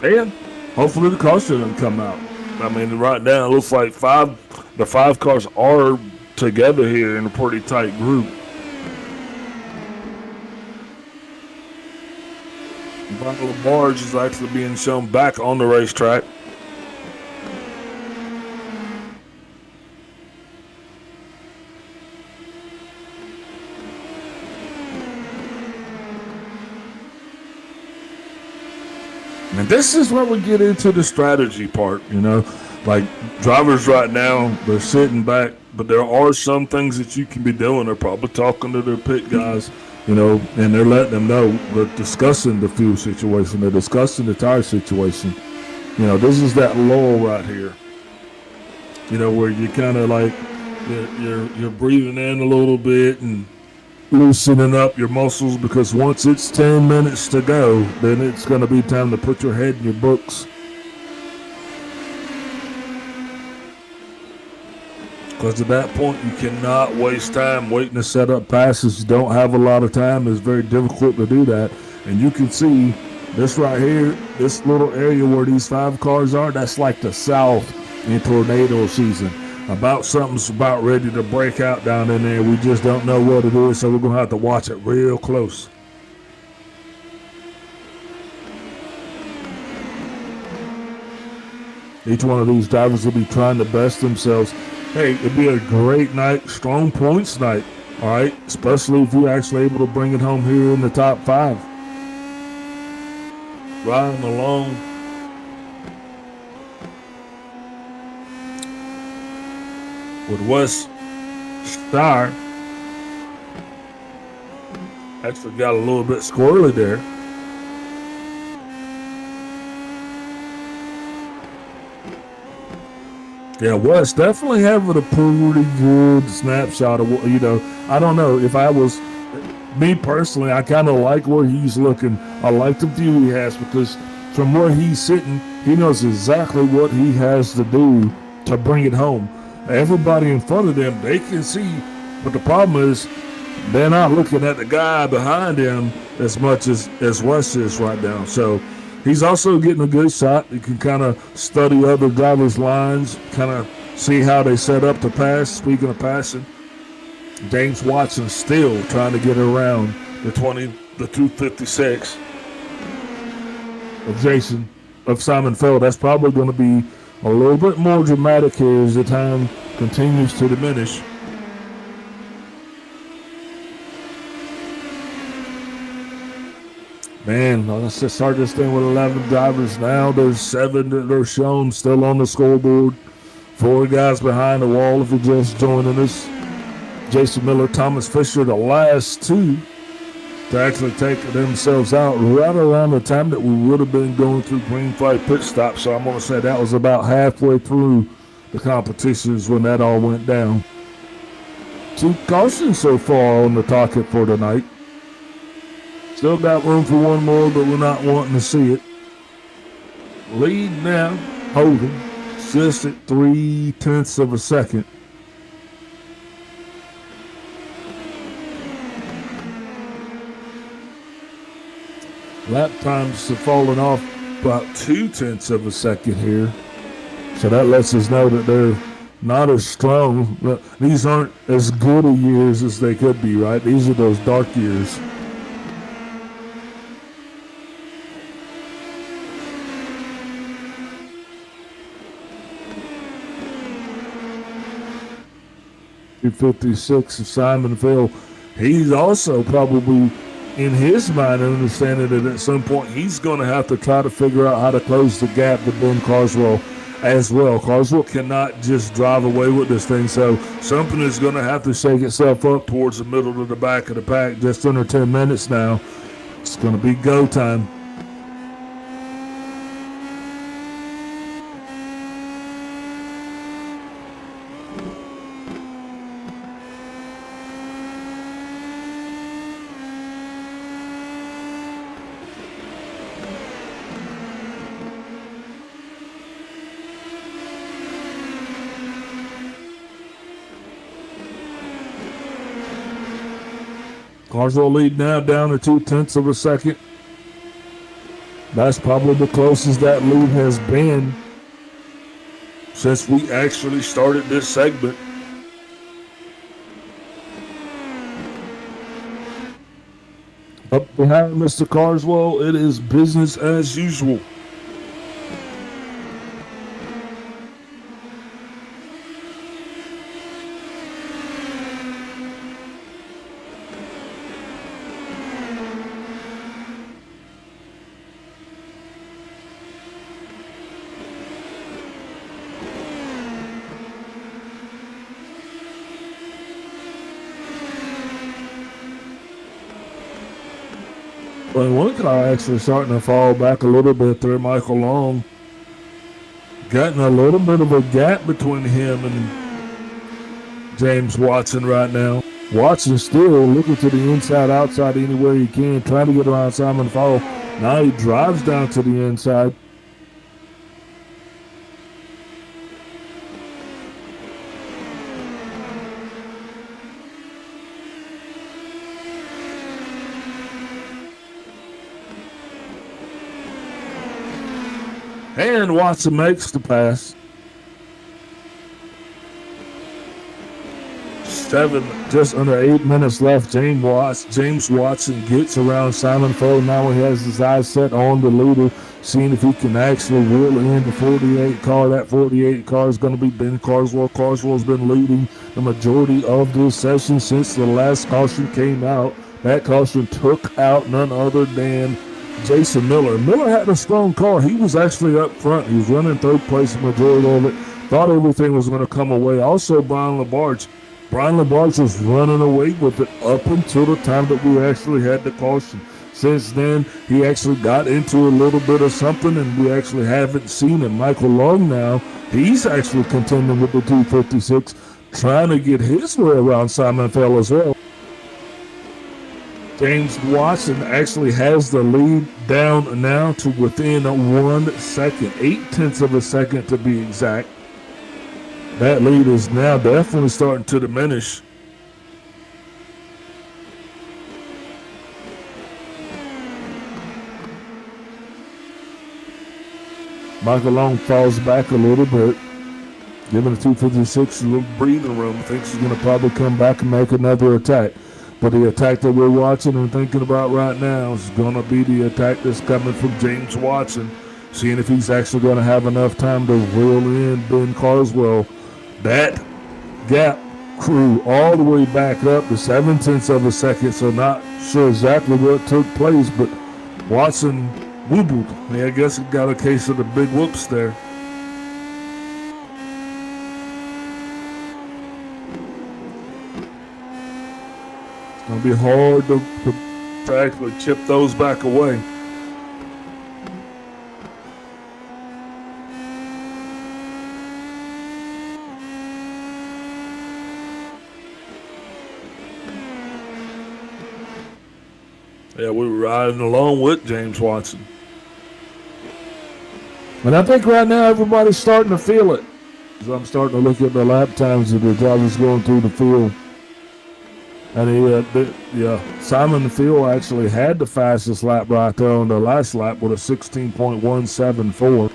And hopefully the caution doesn't come out. I mean, right now it looks like the five cars are together here in a pretty tight group. Michael Labarge is actually being shown back on the racetrack. And this is where we get into the strategy part, you know. Like, drivers right now, they're sitting back, but there are some things that you can be doing. They're probably talking to their pit guys, you know, and they're letting them know. They're discussing the fuel situation. They're discussing the tire situation. You know, this is that lull right here, you know, where you kind of like, you're breathing in a little bit and loosening up your muscles, because once it's 10 minutes to go, then it's going to be time to put your head in your books. Because at that point, you cannot waste time waiting to set up passes. You don't have a lot of time. It's very difficult to do that. And you can see this right here, this little area where these five cars are, that's like the south in tornado season. Something's about ready to break out down in there. We just don't know what it is, so we're going to have to watch it real close. Each one of these drivers will be trying to best themselves. Hey, it'd be a great night, strong points night, all right? Especially if you're actually able to bring it home here in the top five. Riding along. With Wes Starr. Actually got a little bit squirrely there. Yeah, Wes definitely having a pretty good snapshot of what, you know, I don't know, if I was, me personally, I kind of like where he's looking. I like the view he has, because from where he's sitting, he knows exactly what he has to do to bring it home. Everybody in front of them, they can see, but the problem is they're not looking at the guy behind him as much as Wes is right now. So he's also getting a good shot. You can kind of study other drivers' lines, kind of see how they set up to pass. Speaking of passing, James Watson still trying to get around the 256 of Simon Feld. That's probably going to be a little bit more dramatic here as the time continues to diminish. Man, let's just start this thing with 11 drivers now. There's 7 that are shown still on the scoreboard. 4 guys behind the wall if you're just joining us. Jason Miller, Thomas Fisher, the last 2 to actually take themselves out right around the time that we would have been going through green flag pit stop. So I'm going to say that was about halfway through the competitions when that all went down. 2 cautions so far on the docket for tonight. Still got room for one more, but we're not wanting to see it. Lead now, holding, just at 0.3 of a second. Lap times have fallen off about 0.2 of a second here. So that lets us know that they're not as strong. These aren't as good a years as they could be, right? These are those dark years. .256 of Simon Feld. He's also probably in his mind understanding that at some point he's going to have to try to figure out how to close the gap to Ben Carswell as well. Carswell cannot just drive away with this thing, so something is going to have to shake itself up towards the middle to the back of the pack. Just under 10 minutes now. It's going to be go time. Carswell lead now down to 0.2 of a second. That's probably the closest that lead has been since we actually started this segment. Up behind Mr. Carswell, it is business as usual. Well, one car actually starting to fall back a little bit there, Michael Long. Getting a little bit of a gap between him and James Watson right now. Watson still looking to the inside, outside anywhere he can, trying to get around Simon Feld. Now he drives down to the inside. And Watson makes the pass. 7, just under 8 minutes left. James Watson gets around Simon Feld. Now he has his eyes set on the leader, seeing if he can actually reel in the 48 car. That 48 car is going to be Ben Carswell. Carswell's been leading the majority of this session since the last caution came out. That caution took out none other than Jason Miller. Miller had a strong car. He was actually up front. He was running third place the majority of it. Thought everything was going to come away. Also, Brian LaBarge. Brian LaBarge was running away with it up until the time that we actually had the caution. Since then, he actually got into a little bit of something, and we actually haven't seen him. Michael Long now, he's actually contending with the 256, trying to get his way around Simon Feld as well. James Watson actually has the lead down now to within 1 second, 0.8 of a second to be exact. That lead is now definitely starting to diminish. Michael Long falls back a little bit. Giving the 256 a little breathing room. Thinks he's going to probably come back and make another attack. But the attack that we're watching and thinking about right now is going to be the attack that's coming from James Watson, seeing if he's actually going to have enough time to reel in Ben Carswell. That gap grew all the way back up to 0.7 of a second, so not sure exactly what took place, but Watson wobbled. Yeah, I guess it got a case of the big whoops there. It's going to be hard to actually chip those back away. Yeah, we were riding along with James Watson. And I think right now everybody's starting to feel it. As I'm starting to look at the lap times of the drivers going through the field. And Simon Field actually had the fastest lap right there on the last lap with a 16.174.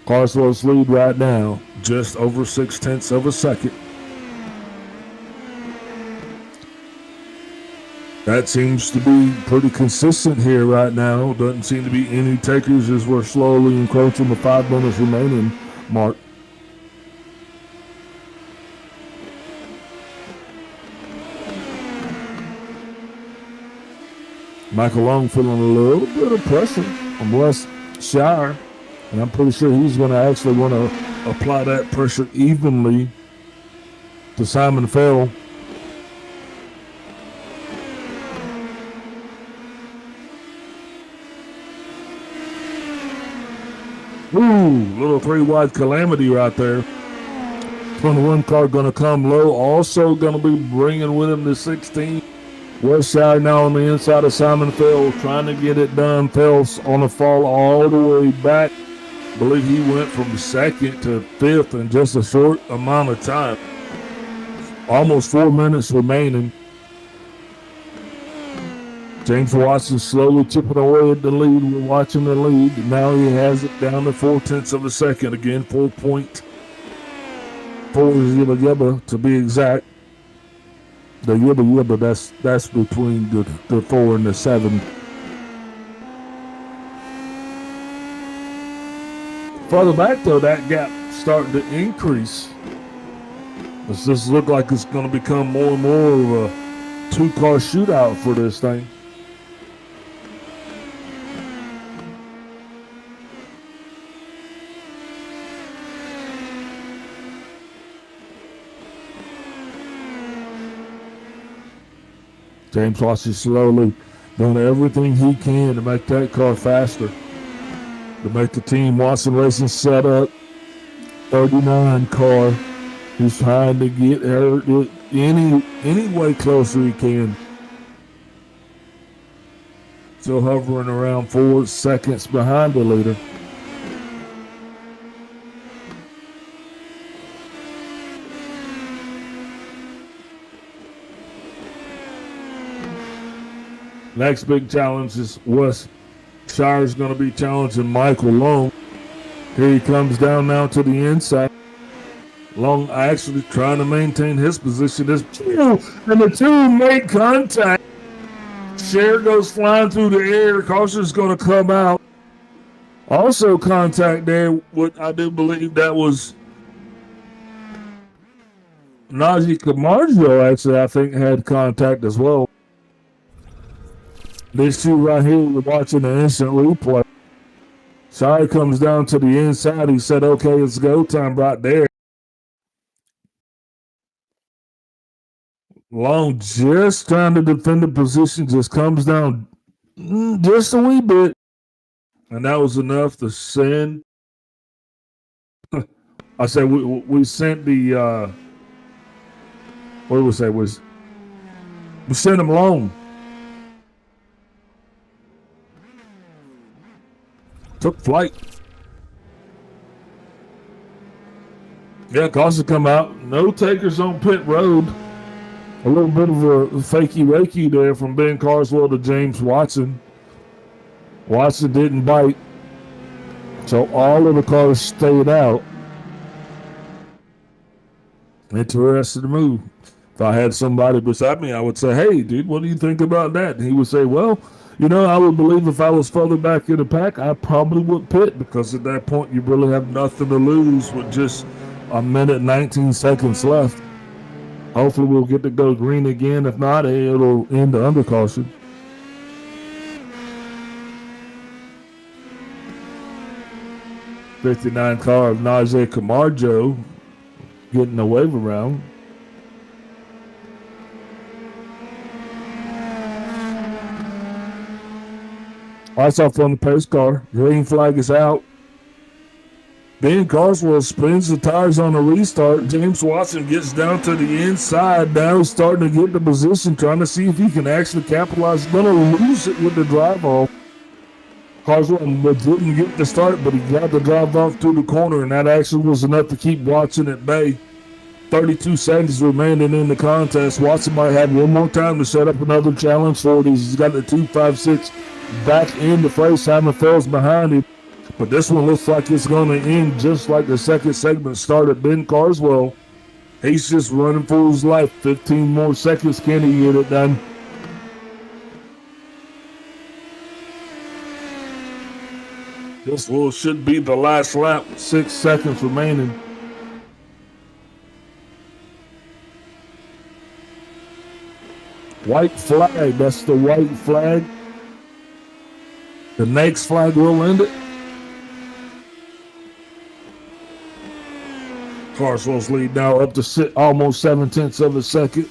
Carswell's lead right now, just over 0.6 of a second. That seems to be pretty consistent here right now. Doesn't seem to be any takers as we're slowly encroaching the 5 minutes remaining mark. Michael Long feeling a little bit of pressure from Wes Shire. And I'm pretty sure he's going to actually want to apply that pressure evenly to Simon Fell. Ooh, little 3-wide calamity right there. 21 car going to come low. Also going to be bringing with him the 16. Westside now on the inside of Simon Fell, trying to get it done. Fell's on a fall all the way back. I believe he went from second to fifth in just a short amount of time. Almost 4 minutes remaining. James Watson slowly chipping away at the lead. We're watching the lead. Now he has it down to 0.4 of a second. Again, 4.4 yibba yibba to be exact. The yibba yibba, that's between the 4 and the 7. Further back though, that gap starting to increase. Does this look like it's going to become more and more of a 2-car shootout for this thing? James Watson slowly doing everything he can to make that car faster, to make the Team Watson Racing setup 39 car. He's trying to get any way closer he can. Still hovering around 4 seconds behind the leader. Next big challenge is Wes Shire's going to be challenging Michael Long. Here he comes down now to the inside. Long actually trying to maintain his position. And the two make contact. Share goes flying through the air. Caution's going to come out. Also contact there. What I do believe that was Najee Camargo actually, I think, had contact as well. These two right here, we're watching the instant replay. Shire comes down to the inside. He said, okay, it's go time right there. Long just trying to defend the position, just comes down just a wee bit. And that was enough to send. I said we sent the, what did we say? We sent him long. Took flight. Yeah, cars have come out. No takers on pit road. A little bit of a fakey-wakey there from Ben Carswell to James Watson. Watson didn't bite, so all of the cars stayed out. Interesting move. If I had somebody beside me, I would say, hey, dude, what do you think about that? And he would say, well, you know, I would believe if I was further back in the pack, I probably would pit, because at that point you really have nothing to lose with just a minute and 19 seconds left. Hopefully we'll get to go green again. If not, it'll end the under caution. '59 car of Najee Camargo getting the wave around. Lights off on the pace car. Green flag is out. Ben Carswell spins the tires on a restart. James Watson gets down to the inside. Now he's starting to get the position, trying to see if he can actually capitalize. He's going to lose it with the drive off. Carswell didn't get the start, but he got the drive off to the corner, and that actually was enough to keep Watson at bay. 32 seconds remaining in the contest. Watson might have one more time to set up another challenge for these. He's got the 2.56 back in the fray. Simon Fells behind him. But this one looks like it's going to end just like the second segment started. Ben Carswell, he's just running for his life. 15 more seconds. Can he get it done? This should be the last lap. 6 seconds remaining. White flag. That's the white flag. The next flag will end it. Carswell's lead now up to almost 7/10 of a second.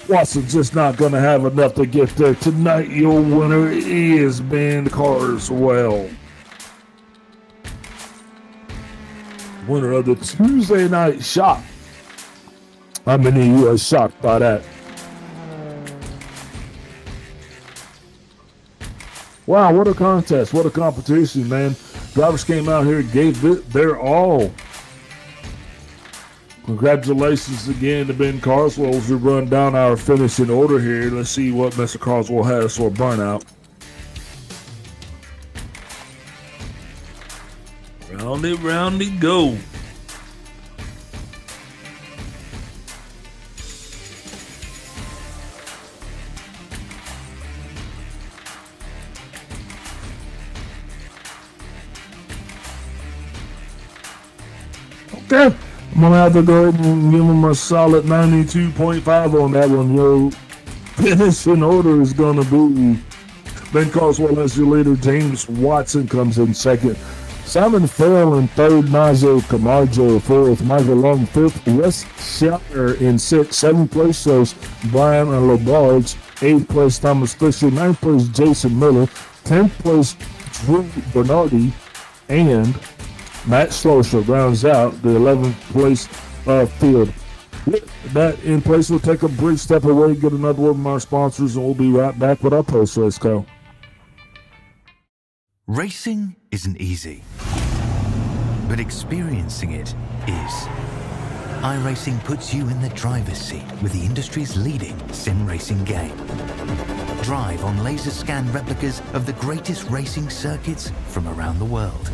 Watson's just not going to have enough to get there. Tonight, your winner is Ben Carswell. Winner of the Tuesday night shock. How many of you are shocked by that? Wow, what a contest. What a competition, man. Drivers came out here and gave it their all. Congratulations again to Ben Carswell as we run down our finishing order here. Let's see what Mr. Carswell has for a burnout. Round it go. Okay. I'm going to have to go ahead and give him a solid 92.5 on that one. Your finishing order is going to be Ben Carswell as your leader. James Watson comes in second. Simon Farrell in third. Najee Camargo fourth. Michael Long fifth. Wes Scheller in sixth. Seventh place shows Brian Labarge. Eighth place Thomas Fisher. Ninth place Jason Miller. 10th place Drew Bernardi. And Matt Schlosser rounds out the 11th place field. With that in place, we'll take a brief step away, get another one of our sponsors, and we'll be right back with our post-race call. Racing isn't easy, but experiencing it is. iRacing puts you in the driver's seat with the industry's leading sim racing game. Drive on laser scan replicas of the greatest racing circuits from around the world.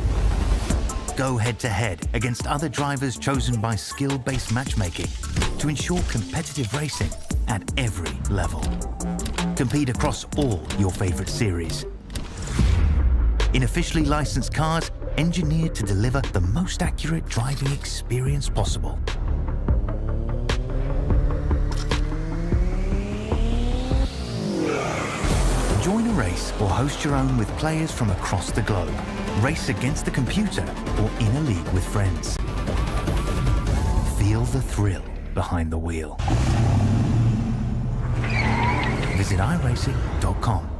Go head-to-head against other drivers chosen by skill-based matchmaking to ensure competitive racing at every level. Compete across all your favorite series. In officially licensed cars, engineered to deliver the most accurate driving experience possible. Join a race or host your own with players from across the globe. Race against the computer or in a league with friends. Feel the thrill behind the wheel. Visit iRacing.com.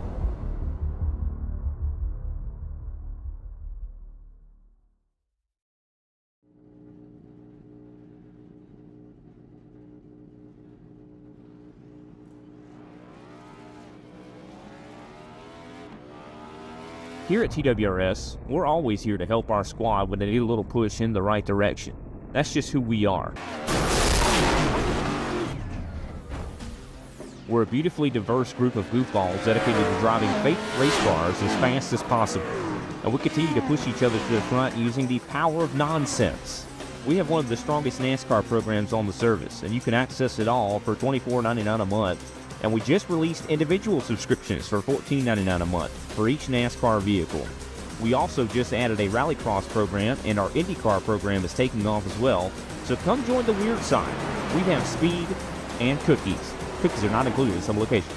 Here at TWRS, we're always here to help our squad when they need a little push in the right direction. That's just who we are. We're a beautifully diverse group of goofballs dedicated to driving fake race cars as fast as possible. And we continue to push each other to the front using the power of nonsense. We have one of the strongest NASCAR programs on the service, and you can access it all for $24.99 a month. And we just released individual subscriptions for $14.99 a month for each NASCAR vehicle. We also just added a Rallycross program, and our IndyCar program is taking off as well. So come join the weird side. We have speed and cookies. Cookies are not included in some locations.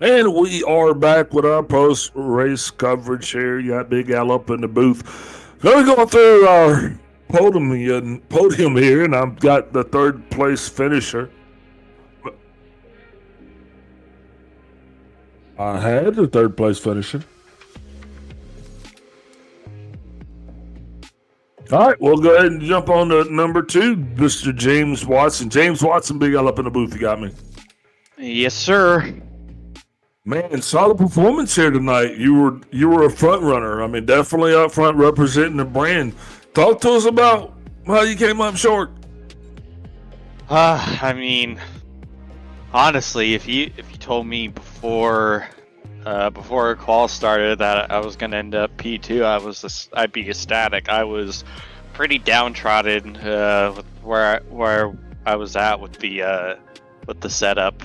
And we are back with our post-race coverage here. You got Big Al up in the booth. Going to go through our podium here, and I've got the third place finisher. I had the third place finisher. All right, we'll go ahead and jump on to number 2, Mr. James Watson. James Watson, Big Al up in the booth. You got me? Yes, sir. Man, solid performance here tonight. You were a front runner. I mean, definitely up front representing the brand. Talk to us about how you came up short. I mean, honestly, if you told me before a call started that I was gonna end up P2, I'd be ecstatic. I was pretty downtrodden with where I was at with the setup.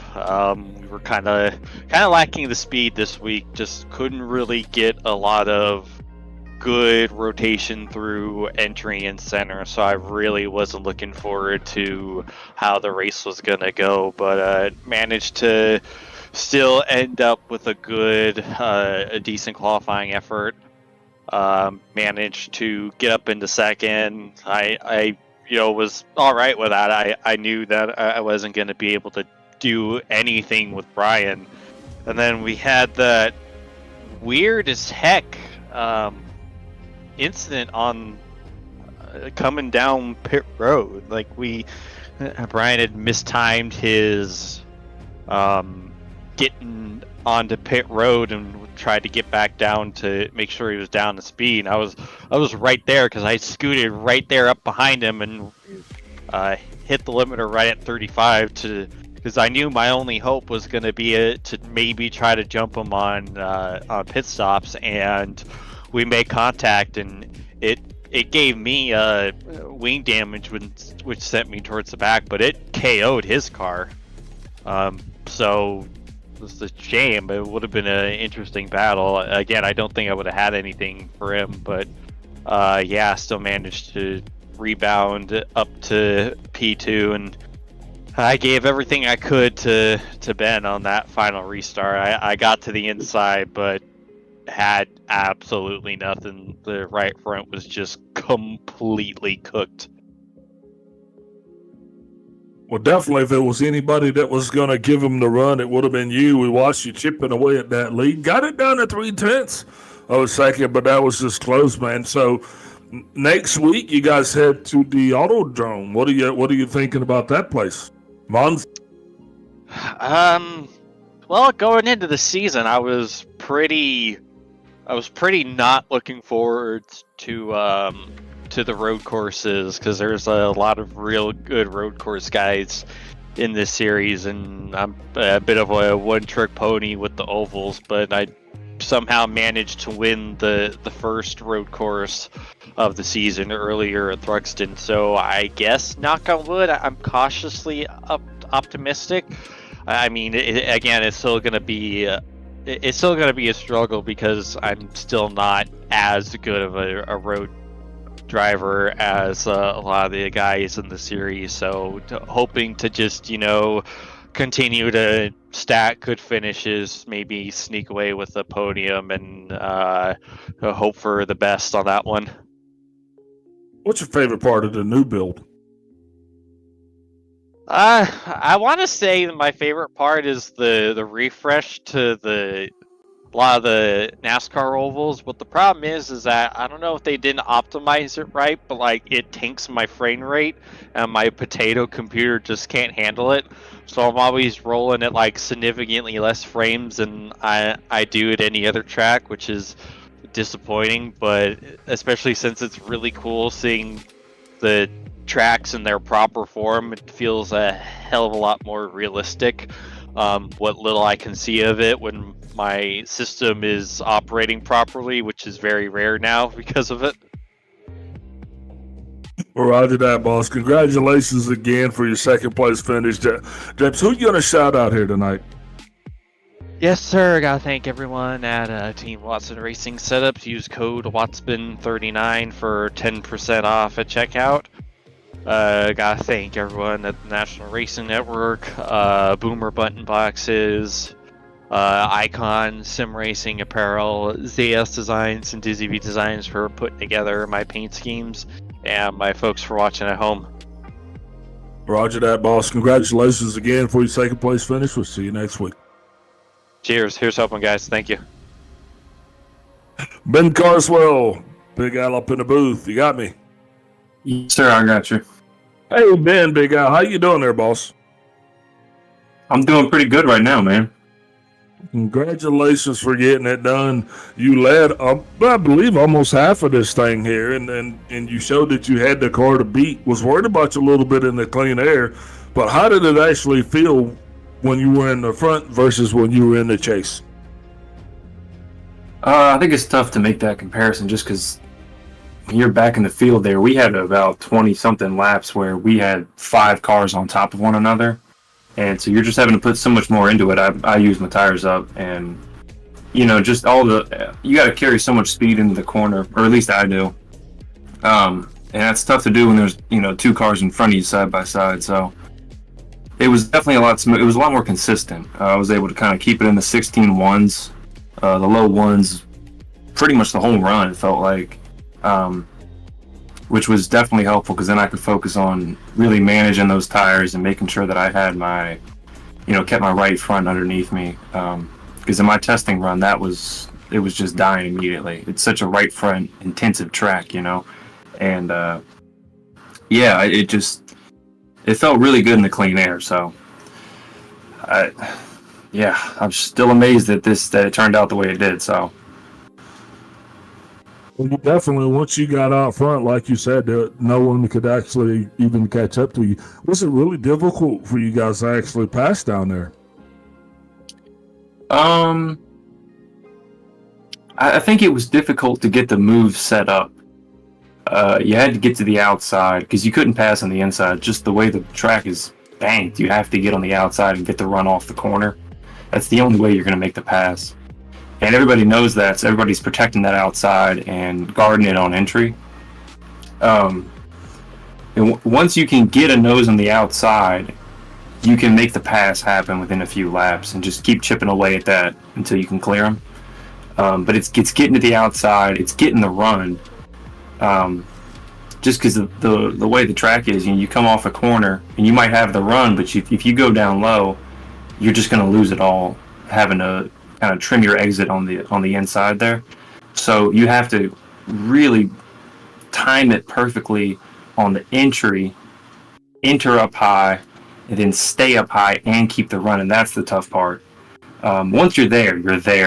We were kind of lacking the speed this week. Just couldn't really get a lot of good rotation through entry and center, so I really wasn't looking forward to how the race was gonna go, but managed to still end up with a decent qualifying effort. Managed to get up into second. I was all right with that. I knew that I wasn't going to be able to do anything with Brian. And then we had that weird as heck incident on coming down pit road. Like Brian had mistimed his getting onto pit road and tried to get back down to make sure he was down to speed. And I was right there because I scooted right there up behind him and hit the limiter right at 35 because I knew my only hope was going to be to maybe try to jump him on pit stops, and we made contact, and it gave me wing damage which sent me towards the back, but it KO'd his car. So it's a shame. It would have been an interesting battle. Again, I don't think I would have had anything for him, but still managed to rebound up to P2, and I gave everything I could to Ben on that final restart. I got to the inside, but had absolutely nothing. The right front was just completely cooked. Well, definitely, if it was anybody that was going to give him the run, it would have been you. We watched you chipping away at that lead. Got it down to 3/10 of a second, but that was just close, man. So next week, you guys head to the Autodrome. What are you thinking about that place, Mons? Well, going into the season, I was pretty not looking forward to the road courses because there's a lot of real good road course guys in this series, and I'm a bit of a one-trick pony with the ovals, but I somehow managed to win the first road course of the season earlier at Thruxton. So I guess, knock on wood, I'm cautiously optimistic. I mean, it's still going to be a struggle because I'm still not as good of a road driver as a lot of the guys in the series. So hoping to just, continue to stack good finishes, maybe sneak away with the podium, and hope for the best on that one. What's your favorite part of the new build? I want to say that my favorite part is the refresh to a lot of the NASCAR ovals, but the problem is that I don't know if they didn't optimize it right, but like it tanks my frame rate and my potato computer just can't handle it. So I'm always rolling at like significantly less frames than I do at any other track, which is disappointing, but especially since it's really cool seeing the tracks in their proper form, it feels a hell of a lot more realistic. What little I can see of it when my system is operating properly, which is very rare now because of it. Well, roger that, boss. Congratulations again for your second place finish. James, who you going to shout out here tonight? Yes, sir. Gotta thank everyone at Team Watson Racing Setups. Use code WATSPIN39 for 10% off at checkout. Gotta thank everyone at the National Racing Network, Boomer Button Boxes, Icon Sim Racing Apparel, ZS Designs, and Dizzy V Designs for putting together my paint schemes, and my folks for watching at home. Roger that, boss. Congratulations again for your second place finish. We'll see you next week. Cheers. Here's hoping, guys. Thank you. Ben Carswell, Big Al up in the booth. You got me? Yes, sir, I got you. Hey, Ben, Big Al. How you doing there, boss? I'm doing pretty good right now, man. Congratulations for getting it done. You led, I believe, almost half of this thing here, and you showed that you had the car to beat. Was worried about you a little bit in the clean air, but how did it actually feel when you were in the front versus when you were in the chase? I think it's tough to make that comparison just because you're back in the field there. We had about 20-something laps where we had 5 cars on top of one another. And so you're just having to put so much more into it. I use my tires up, and just you got to carry so much speed into the corner, or at least I do. And that's tough to do when there's 2 cars in front of you side by side. So it was definitely a lot smooth. It was a lot more consistent. I was able to kind of keep it in the 16 ones, the low ones, pretty much the whole run. It felt like, which was definitely helpful because then I could focus on really managing those tires and making sure that I had my, kept my right front underneath me. Because in my testing run, it was just dying immediately. It's such a right front intensive track, and it felt really good in the clean air. So, I'm still amazed that it turned out the way it did. So. Well, you definitely, once you got out front, like you said, no one could actually even catch up to you. Was it really difficult for you guys to actually pass down there? I think it was difficult to get the move set up. You had to get to the outside because you couldn't pass on the inside. Just the way the track is banked, you have to get on the outside and get the run off the corner. That's the only way you're going to make the pass. And everybody knows that, so everybody's protecting that outside and guarding it on entry. And once you can get a nose on the outside, you can make the pass happen within a few laps and just keep chipping away at that until you can clear them. But it's getting to the outside, it's getting the run. Just because the way the track is, you come off a corner and you might have the run, but if you go down low, you're just going to lose it all, having to kind of trim your exit on the inside there. So you have to really time it perfectly on the entry, enter up high, and then stay up high and keep the run, and that's the tough part. Once you're there,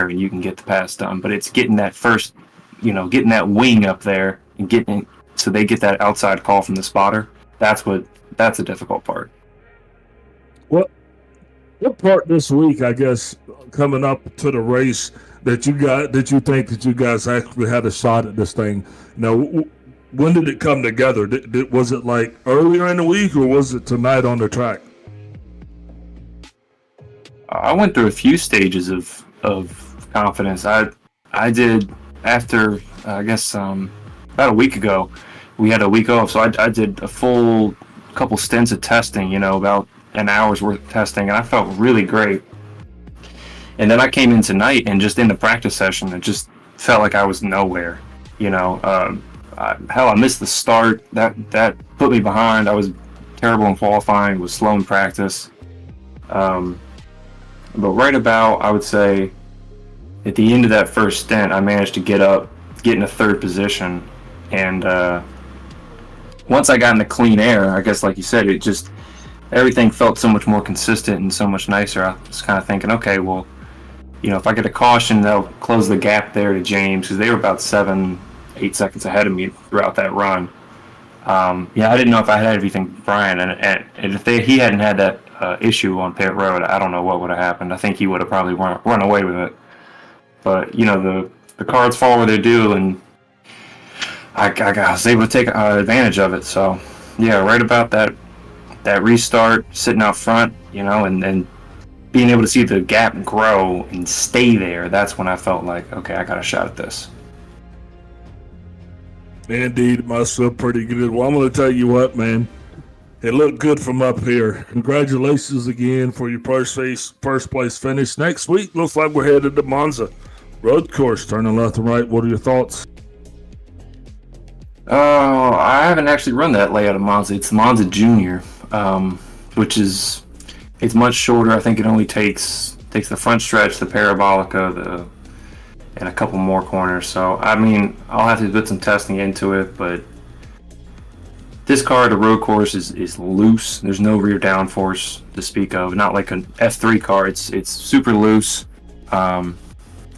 and you can get the pass done, but it's getting that first, getting that wing up there and getting so they get that outside call from the spotter. That's the difficult part. What part this week, I guess, coming up to the race that you think that you guys actually had a shot at this thing? When did it come together? Was it like earlier in the week, or was it tonight on the track? I went through a few stages of confidence. I did after, I guess, about a week ago. We had a week off, so I did a full couple stints of testing, about an hour's worth of testing, and I felt really great. And then I came in tonight, and just in the practice session, it just felt like I was nowhere. I I missed the start. That put me behind. I was terrible in qualifying. Was slow in practice. But right about, I would say, at the end of that first stint, I managed to get in a third position, and once I got into clean air, I guess like you said, everything felt so much more consistent and so much nicer. I was kind of thinking, okay, well, if I get a caution, they'll close the gap there to James, because they were about 7-8 seconds ahead of me throughout that run. I didn't know if I had everything Brian, and if he hadn't had that issue on pit road, I don't know what would have happened. I think he would have probably run away with it. But the cards fall where they do, and I was able to take advantage of it. So yeah, right about that restart, sitting out front, and being able to see the gap grow and stay there, that's when I felt like, okay, I got a shot at this. Indeed, it must feel pretty good. Well, I'm going to tell you what, man. It looked good from up here. Congratulations again for your first place finish. Next week, looks like we're headed to Monza. Road course, turning left and right. What are your thoughts? Oh, I haven't actually run that layout of Monza. It's Monza Junior, which is, it's much shorter. I think it only takes the front stretch, the Parabolica, and a couple more corners. So, I mean, I'll have to put some testing into it, but this car, the road course, is loose. There's no rear downforce to speak of. Not like an F3 car. It's super loose.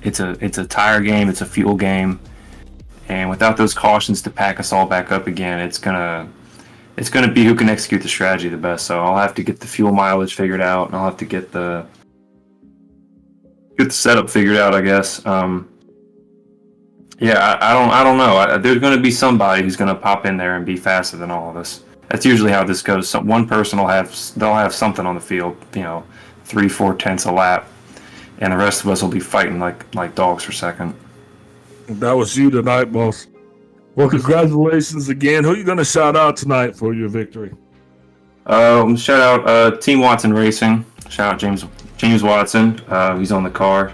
It's a tire game. It's a fuel game. And without those cautions to pack us all back up again, it's gonna be who can execute the strategy the best. So I'll have to get the fuel mileage figured out, and I'll have to get the setup figured out, I guess. I don't know. There's going to be somebody who's going to pop in there and be faster than all of us. That's usually how this goes. One person they'll have something on the field, 3-4 tenths a lap, and the rest of us will be fighting like dogs for second. That was you tonight, boss. Well, congratulations again. Who are you going to shout out tonight for your victory? Shout out Team Watson Racing. Shout out James Watson. He's on the car.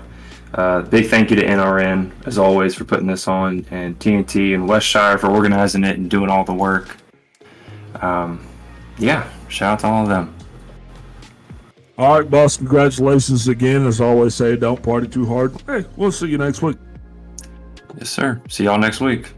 Big thank you to NRN, as always, for putting this on, and TNT and Westshire for organizing it and doing all the work. Shout out to all of them. All right, boss, congratulations again. As I always say, don't party too hard. Hey, we'll see you next week. Yes, sir. See y'all next week.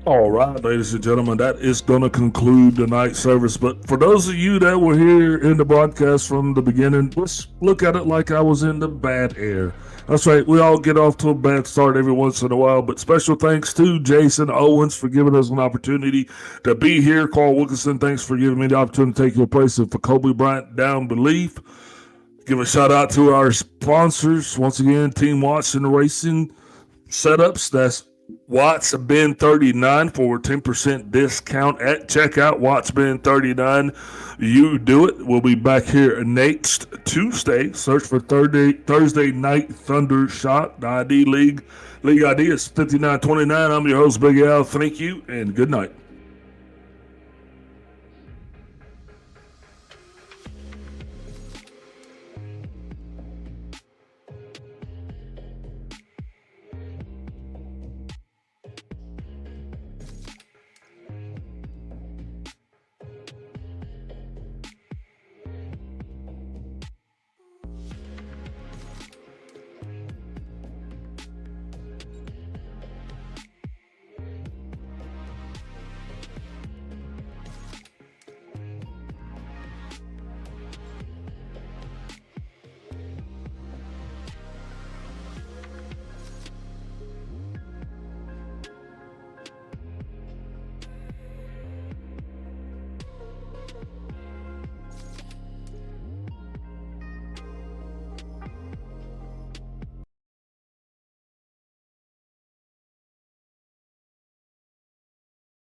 All right, ladies and gentlemen, that is going to conclude tonight's service. But for those of you that were here in the broadcast from the beginning, let's look at it like I was in the bad air. That's right, we all get off to a bad start every once in a while, but special thanks to Jason Owens for giving us an opportunity to be here. Carl Wilkinson, thanks for giving me the opportunity to take your place, and for Kobe Bryant, Down Belief. Give a shout out to our sponsors. Once again, Team Watson Racing Setups. That's Watts Ben 39 for 10% discount at checkout. Watts Ben 39. You do it. We'll be back here next Tuesday. Search for Thursday Night Thunder Shock. The ID League ID is 5929. I'm your host, Big Al. Thank you and good night.